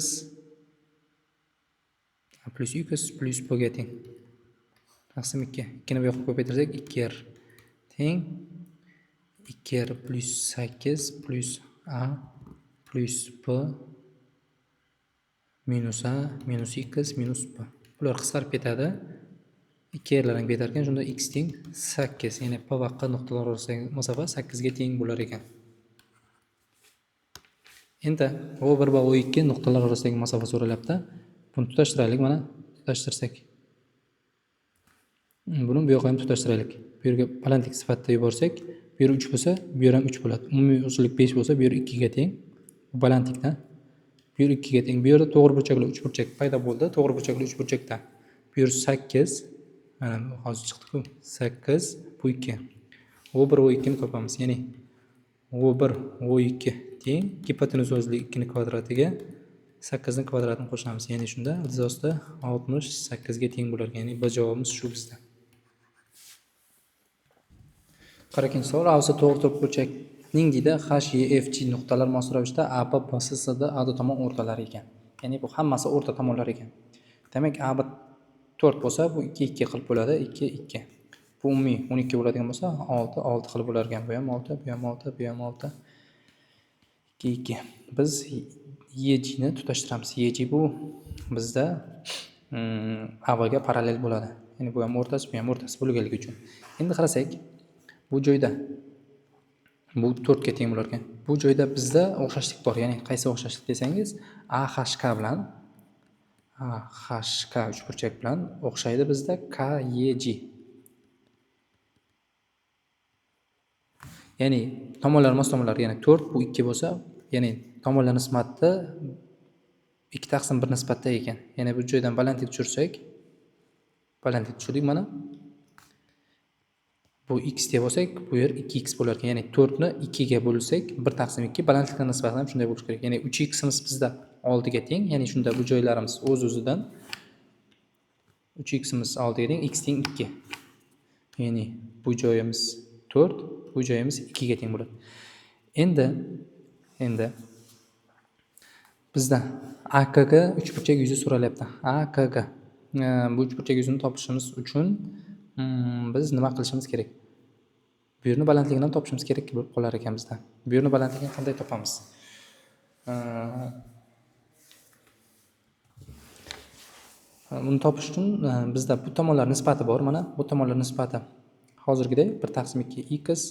plus B ga teng. Taqsim 2. 2 ni bu yoqqa ko'paytirsak 2R teng 2R plus 8 plus A plus B minus A minus x minus B. Bular qisqarib ketadi. 2rlarning betar ekan, shunda x teng 8. Ya'ni P va Q nuqtalar orasidagi masofa 8 ga teng bo'lar ekan. Endi O1 va O2 nuqtalar orasidagi masofa so'ralyapti. Buni tutashtiraylik, mana tutashtirsak. Buni bu yoqqa ham tutashtiraylik. Bu yerga balandlik sifatida yuborsak, bu yer 3 bo'lsa, bu yer ham 3 bo'ladi. Umumiy uzunlik 5 bo'lsa, bu yer 2 ga teng. Bu balandlikdan. Bu yer 2 ga teng. Bu yerda to'g'riburchakli uchburchak paydo bo'ldi. To'g'riburchakli uchburchakda bu yer 8, mana hozir chiqdi-ku. 8 bu 2. O1 O2 ni topamiz. Ya'ni O1 O2 teng gipotenuza uzunligi 2 ni kvadratiga 8 ni kvadratini qo'shamiz. Ya'ni shunda izosida 68 ga teng bo'lar ekan. Ya'ni B javobimiz shu bizda. 42-savol. Avsa to'g'ri to'rtburchakning deydi HYFG nuqtalar mos ravishda AB BCSD AD tomon o'rtalari ekan. Ya'ni bu hammasi o'rta tomonlar ekan. Demak, AB 4 bo'lsa, bu 2 2 qilib bo'ladi, 2 2. Bu umumiy 12 bo'ladigan bo'lsa, 6 6 qilib bo'lar ekan. Bu ham 6, bu ham 6, bu ham 6. 2 2. Biz YG ni tutashtiramiz. YG bu bizda AB ga parallel bo'ladi. Ya'ni bu ham o'rtasi, bu ham o'rtasi bo'lganligi uchun. Endi qarasak, bu joyda bu 4 ga teng bo'lar ekan. Bu joyda bizda o'xshashlik bor. Ya'ni qaysi o'xshashlik desangiz, AHK bilan AHK uchburchak bilan o'xshaydi bizda KYG. Ya'ni tomonlar mos tomonlar, ya'ni 4 bu 2 bo'lsa, ya'ni tomonlar nisbati 2/1 nisbatda ekan. Ya'ni bu joydan balandlik tushirsak, balandlik tushirdik mana. Bu x deb olsak, bu yer 2x bo'lar ekan. Ya'ni 4 ni 2 ga bo'lsak, 1/2 balandlikdan nisbatan ham shunday bo'lishi kerak. Ya'ni 3x imiz bizda 6 ga teng. Ya'ni shunda bu joylarimiz o'z-o'zidan 3x imiz 6 ga teng, x teng 2. Ya'ni bu joyimiz 4, bu joyimiz 2 ga teng bo'ladi. Endi bizda AKG uchburchak yuzi so'ralyapti. AKG bu uchburchak yuzini topishimiz uchun biz nima qilishimiz kerak? Bu yerni balandligini topishimiz kerak bo'lib qolar ekan bizda. Bu yerni balandligini qanday topamiz? Buni topish uchun bizda bu tomonlar nisbati bor. Mana bu tomonlar nisbati hozirgidek 1/2x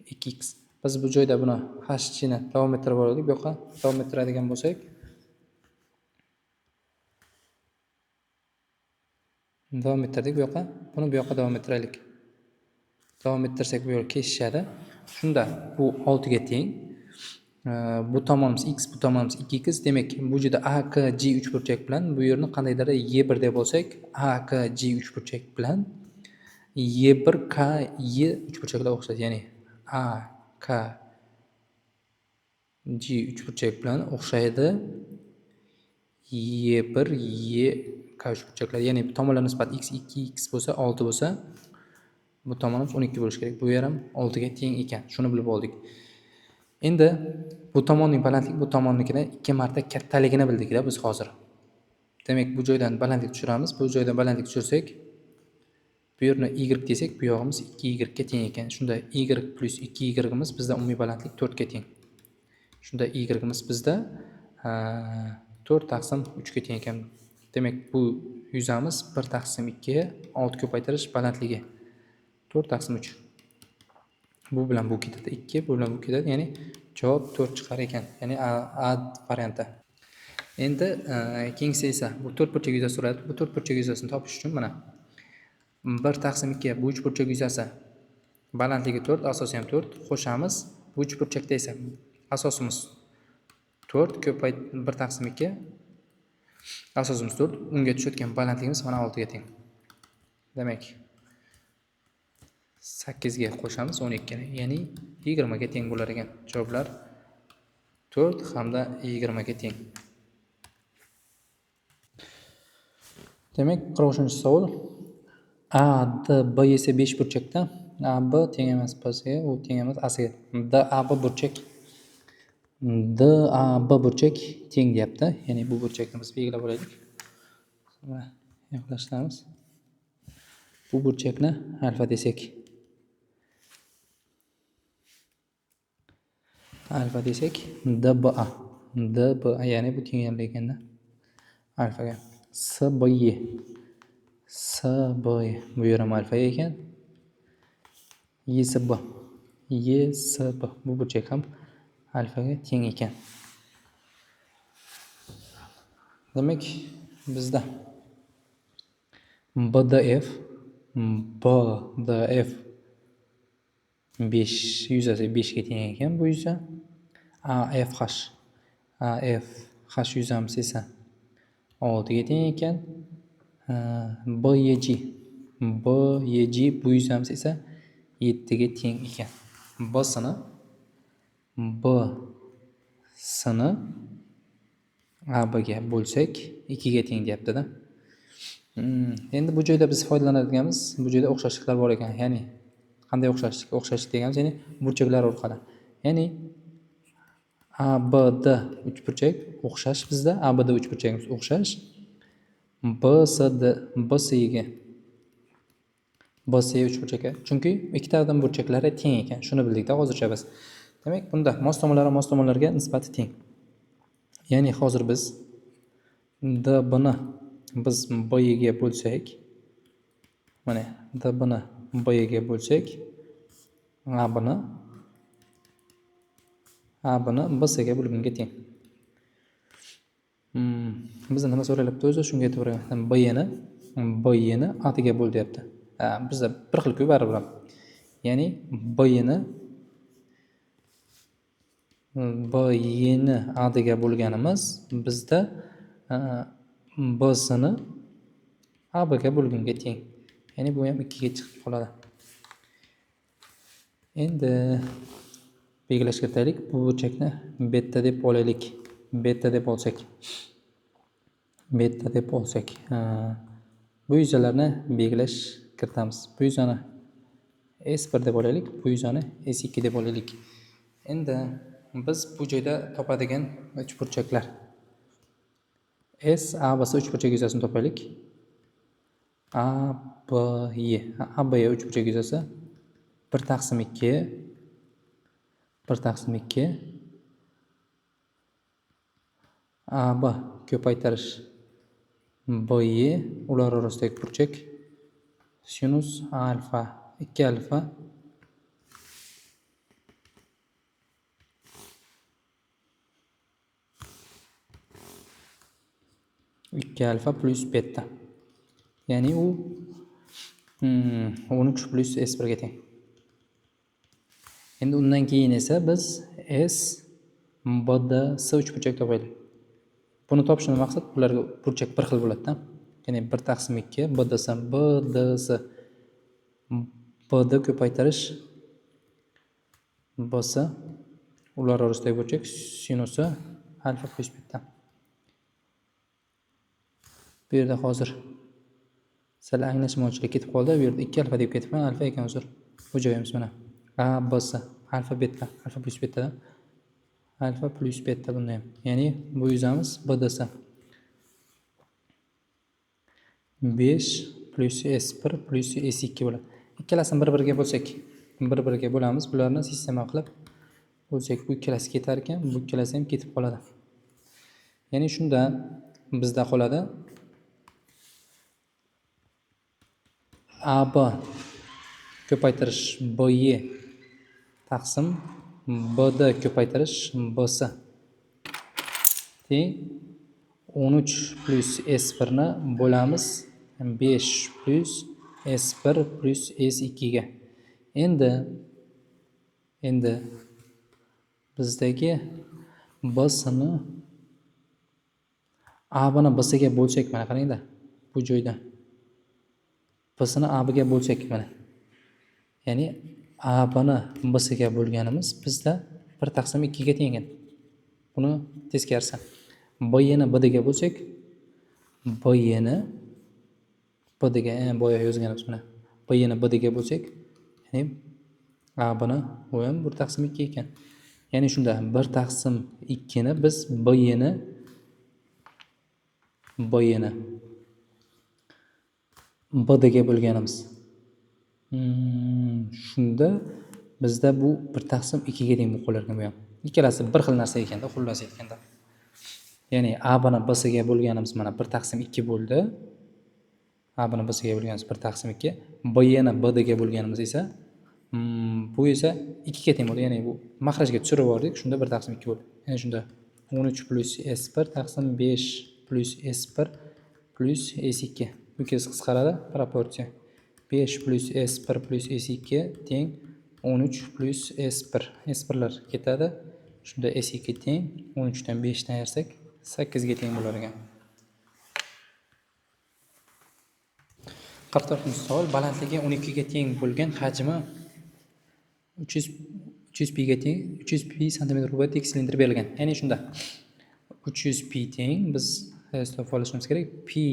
2x. Biz bu joyda buni h-ni davom ettirib oldik. Bu yoqqa davom ettiradigan bo'lsak, davom ettirdik bu yoqqa. Buni bu yoqqa davom ettiraylik. Davom ettirsak bu yo'l kesishadi. Shunda bu 6 ga teng. Bu tomonimiz x, bu tomonimiz 2x. Demak, bu yerda AKG uchburchak bilan bu yerni qandaydir Y1 deb bo'lsak, AKG uchburchak bilan Y1 KY uchburchaklar o'xshaydi. Ya'ni AKG uchburchak bilan o'xshaydi Y1 YK uchburchaklar. Ya'ni bu tomonlar nisbati x 2x bo'lsa, 6 bo'lsa, bu tomonimiz 12 bo'lishi kerak. Bu yer ham 6 ga teng ekan. Shuni bilib oldik. Endi bu tomonning balandligi bu tomonnikidan 2 marta kattaligini bildik-da biz hozir. Demak, bu joydan balandlik tushiramiz. Bu joydan balandlik tushirsak, bu yerni y desak, bu yog'imiz 2y ga teng ekan. Shunda y plus 2y imiz bizda umumiy balandlik 4 ga teng. Shunda y imiz bizda 4 taqsim 3 ga teng ekan. Demak, bu yuzamiz 1 taqsim 2 ga 6 ko'paytirish balandligi 4 taqsim 3. Bu bilan bu ketadi 2, bu bilan bu ketadi. Ya'ni javob 4 chiqar ekan. Ya'ni A varianti. Endi keyingisi esa bu 4 burchak yuzasi so'radi. Bu 4 burchak yuzasini topish uchun mana 1 taqsim 2 bu 3 burchak yuzasi balandligi 4, asosi ham 4 qo'shamiz. Bu 3 burchakda esa asosimiz 4 ko'payt 1 taqsim 2 asosimiz 4, unga tushayotgan balandligimiz mana 6 ga teng. Demak, 8 ga qo'shamiz 12 ni, ya'ni 20 ga teng bo'lar ekan. Javoblar 4 hamda 20 ga teng. Demak, 40-savol. A, D, B esa 5 burchakda. A, B teng emas B-ga, u teng emas A-ga. D, A, B burchak. D, A, B burchak teng deyapti. Ya'ni bu burchakni biz belgilab olaylik. Mana yoqlashtiramiz. Bu burchakni alfa desak. Alfa desak, DBA. DBA ya'ni bu tenglik ekanda alfaga. SBY. SBY bu ham alfa ekan. YSB. YSB bu burchak ham alfaga teng ekan. Demak, bizda BDF 5 yuzasi 5 ga teng ekan bu yuza. AFH yuzamiz esa 6 ga teng ekan. BYG bu yuzamiz esa 7 ga teng ekan. B sini AB ga bo'lsak 2 ga teng deyapti-da. Endi bu joyda biz foydalanadiganimiz, bu joyda o'xshashliklar bor ekan. Ya'ni qanday o'xshashlik? O'xshashlik deganimiz, ya'ni burchaklar orqali. Ya'ni ABD uchburchak o'xshash bizda. ABD uchburchagimiz o'xshash. BCD BC uchburchak. Chunki ikkitadan burchaklari teng ekan. Shuni bildik-da hozircha biz. Demak, bunda mos tomonlarga nisbati teng. Ya'ni hozir biz DBni biz BYga bo'lsak, mana DBni BYga bo'lsak, ABni BCga bo'lganga teng. Bizdan nima so'ralyapti o'zi? Shunga aytib beraman. BYni A-ga bo'l deyapti. Bizda bir xil-ku baribir. Ya'ni BYni A-ga bo'lganimiz bizda BCni ABga bo'lganga teng. Ya'ni bu ham 2 ga chiqib qoladi. Endi belgilashga kiritaylik. Bu burchakni beta deb olaylik. beta deb olsak. Beta deb olsak. Bu yuzalarni belgilash kiritamiz. Bu yuzani S1 deb olaylik, bu yuzani S2 deb olaylik. Endi biz bu joyda topadigan uchburchaklar. S, A, B, S uchburchak yuzasini topaylik. A, B, Y. A, B, Y uchburchak yuzasi 1/2 1/2 A, B ko'paytirish B, Y ular orasidagi burchak sinus alfa 2 alfa plus beta. Ya'ni u 13 plus S1 ga teng. Endi undan keyin esa biz S, B, D, S uchburchak topaylik. Buni topishdan maqsad bularga burchak bir xil bo'ladi-da. Ya'ni 1/2 B, D, S, B, D, S. B, D ko'paytirish B, S ular orasidagi burchak sinusi alfa plus beta. Bu yerda hozir sal anglashmovchilik ketib qoldi. Bu yerda 2 alfa deb ketibman. Alfa ekan uzr. Bu joyimiz mana. A, B, S, alfa beta, alfa plus beta. Alfa plus beta bunda ham. Ya'ni bu yuzamiz B, D, S. 5 plus S1 plus S2 bo'ladi. Ikkalasini bir-biriga bo'lsak, bir-biriga bo'lamiz. Bularni sistema qilib bo'lsak, bu ikkalasi ketar ekan, bu ikkalasi ham ketib qoladi. Ya'ni shunda bizda qoladi AB ko'paytirish BY taqsim BD ko'paytirish BS teng 13 plus S1 ni bo'lamiz 5 plus S1 plus S2 ga. Endi bizdagi BS ni AB ni BS ga bo'lsak, mana qarangda, bu joyda BS ni AB ga bo'lsak mana. Ya'ni AB ni BS ga bo'lganimiz bizda 1/2 ga teng. Buni teskarisi. BY ni BD ga bo'lsak, BY ni BD ga boya yozganimiz mana. BY ni BD ga bo'lsak, ya'ni AB ni u ham 1/2 ekan. Ya'ni shunda 1/2 ni biz BY ni BD ga bo'lganimiz. Shunda bizda bu 1/2 ga teng bo'lib qolar ekan bu ham. Ikkalasi bir xil narsa ekanda, xullas aytganda. Ya'ni AB ni BS ga bo'lganimiz mana 1/2 bo'ldi. AB ni BS ga bo'lganimiz 1/2. BY ni BD ga bo'lganimiz esa bu esa 2 ga teng bo'ldi. Ya'ni bu mahrajga tushirib yubordik, shunda 1/2 bo'ldi. Ya'ni shunda 13 plus S1 taqsim 5 plus S1 plus S2. Bu ikkalasi qisqaradi, proporsiya. 5 plus S1 plus S2 teng 13 plus S1. S1lar ketadi. Shunda S2 teng 13 dan 5 dan ayirsak 8 ga teng bo'lar ekan. 44-savol. Balandligi 12 ga teng bo'lgan hajmi 300 pi ga teng 300 pi santimetr kubga teng silindr berilgan. Ya'ni shunda 300 pi teng biz topib olishimiz kerak. Pi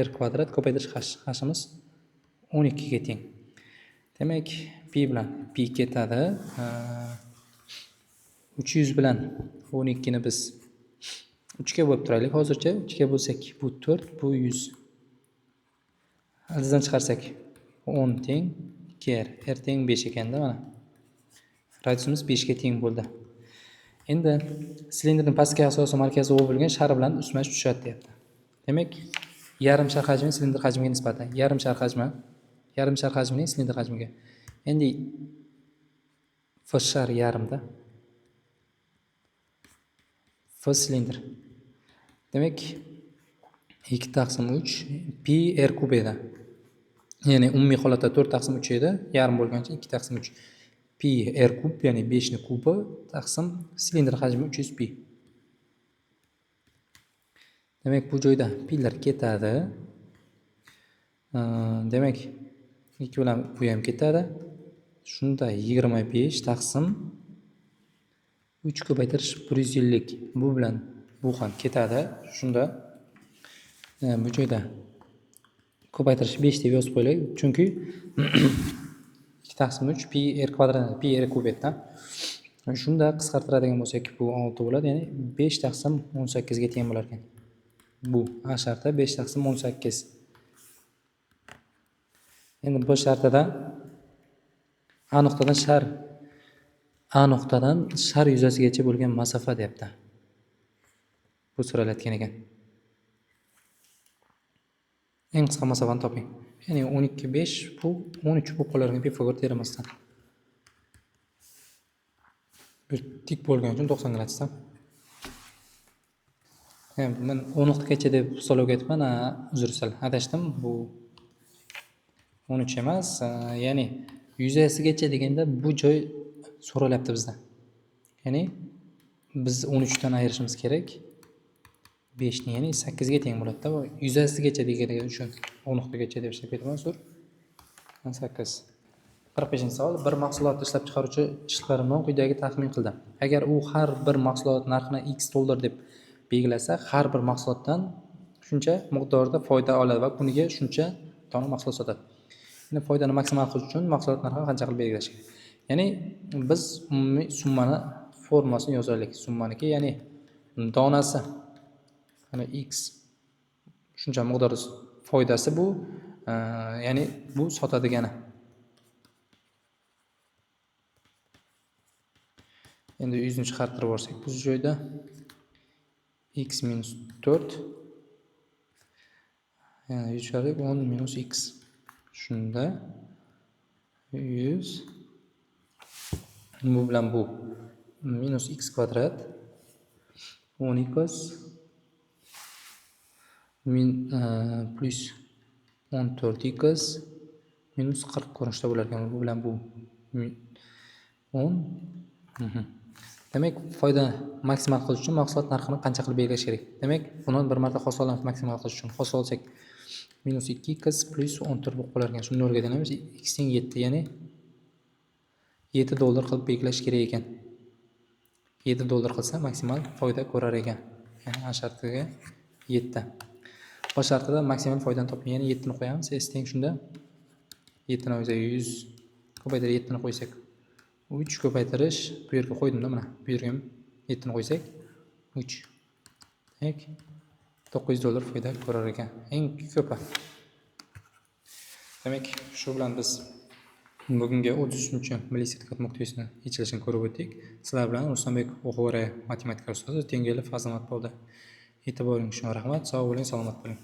r kvadrat ko'paytirish hashimiz 12 ga teng. Demak, pi bilan pi ketadi. 300 bilan 12 ni biz 3 ga bo'lib turaylik hozircha. 3 ga bo'lsak bu 4, bu 100. Ildizdan chiqarsak 10 teng 2r. R teng 5 ekanda mana. Radiusimiz 5 ga teng bo'ldi. Endi silindrning pastki asosi markazi O bo'lgan shar bilan ustma tushadi deyapti. Demak, yarim shar hajmi silindr hajmiga nisbatan. Yarim shar hajmining silindr hajmiga. Endi F shar yarimda. F silindr. Demak, 2/3 pi r kub edi. Ya'ni umumiy holatda 4/3 edi, yarim bo'lgancha 2/3 pi r kub, ya'ni 5 ni kubi taqsim silindr hajmi 300 pi. Demak, bu joyda pilar ketadi. Demak, 2 bilan bu ham ketadi. Shunda 25 taqsim 3 ko'paytirish 150. Bu bilan bu ham ketadi. Shunda bu joyda ko'paytirish 5 deb yozib qo'yaylik. Chunki 2 taqsim 3 pi r kvadrat pi r kubetdan. Shunda qisqartiradigan bo'lsak bu 6 bo'ladi, ya'ni 5 taqsim 18 ga teng bo'lar ekan. Bu a sharti 5 taqsim 18. Endi bu shartida A nuqtadan shar yuzasigacha bo'lgan masofa deyapti. Bu so'ralayotgan ekan. Eng qisqa masofani toping. Ya'ni 12 5 bu 13 bo'lib qolar ekan Pifagor teoremasdan. Bu tik bo'lgani uchun 90 gradusdan. Men 10 nuqtagacha deb hisoblovga aytibman, uzr sal adashdim. Bu 13 emas, ya'ni yuzasigacha deganda bu joy so'ralyapti bizdan. Ya'ni biz 13 dan ayirishimiz kerak. 5 ni ya'ni 8 ga teng bo'ladi-da. Yuzasigacha degani uchun 10 nuqtagacha deb hisob etaman, zo'r. 8. 45-savol. Bir mahsulotni ishlab chiqaruvchi ishchilarimdan quyidagi taxmin qildim. Agar u har bir mahsulot narxini x dollar deb belgilasa, har bir mahsulotdan shuncha miqdorda foyda oladi va kuniga shuncha dona mahsulot sotadi. Endi foydani maksimal qilish uchun mahsulot narxini qancha qilib belgilash kerak? Ya'ni biz umumiy summani formulasini yozaylik. Summaniki, ya'ni donasi ana x shuncha miqdor foydasi bu, ya'ni bu sotadigani. Endi 100 ni chiqartirib borsak, bu joyda x minus 4 yani 10 minus x. Shunda 100 bu bilan bu minus x kvadrat 10x plus 14x minus 40 ko'rinishda bo'lar ekan. Bu bilan bu 10. Demak, foyda maksimal qilish uchun mahsulot narxini qancha qilib belgilash kerak? Demak, buni bir marta qo'shib olamiz maksimal qilish uchun. Qo'shib olsak minus 2x plus 14 bo'lib qolar ekan. Shuni 0 ga tenamiz. X teng 7, ya'ni 7 dollar qilib belgilash kerak ekan. 7 dollar qilsa maksimal foyda ko'rar ekan. Ya'ni A shartiga 7. B shartida maksimal foydani toping. Ya'ni 7 ni qo'yamiz. S teng shunda 7 ni o'ziga 100 ko'paytirib 7 ni qo'ysak 3 ko'paytirish bu yerga qo'ydim-da mana. Bu yerga ham 7 ni qo'ysak 3. Demak 900 dollar foyda ko'rar ekan. Eng ko'pi. Demak, shu bilan biz bugungi 33-milliy sertifikat muhteviyasini yechilishini ko'rib o'tdik. Sizlar bilan Ruslanbek O'g'o'ra matematika ustozi Tengelov Azamat bo'ldi. E'tiboringiz uchun rahmat. Sog' bo'ling, salomat bo'ling.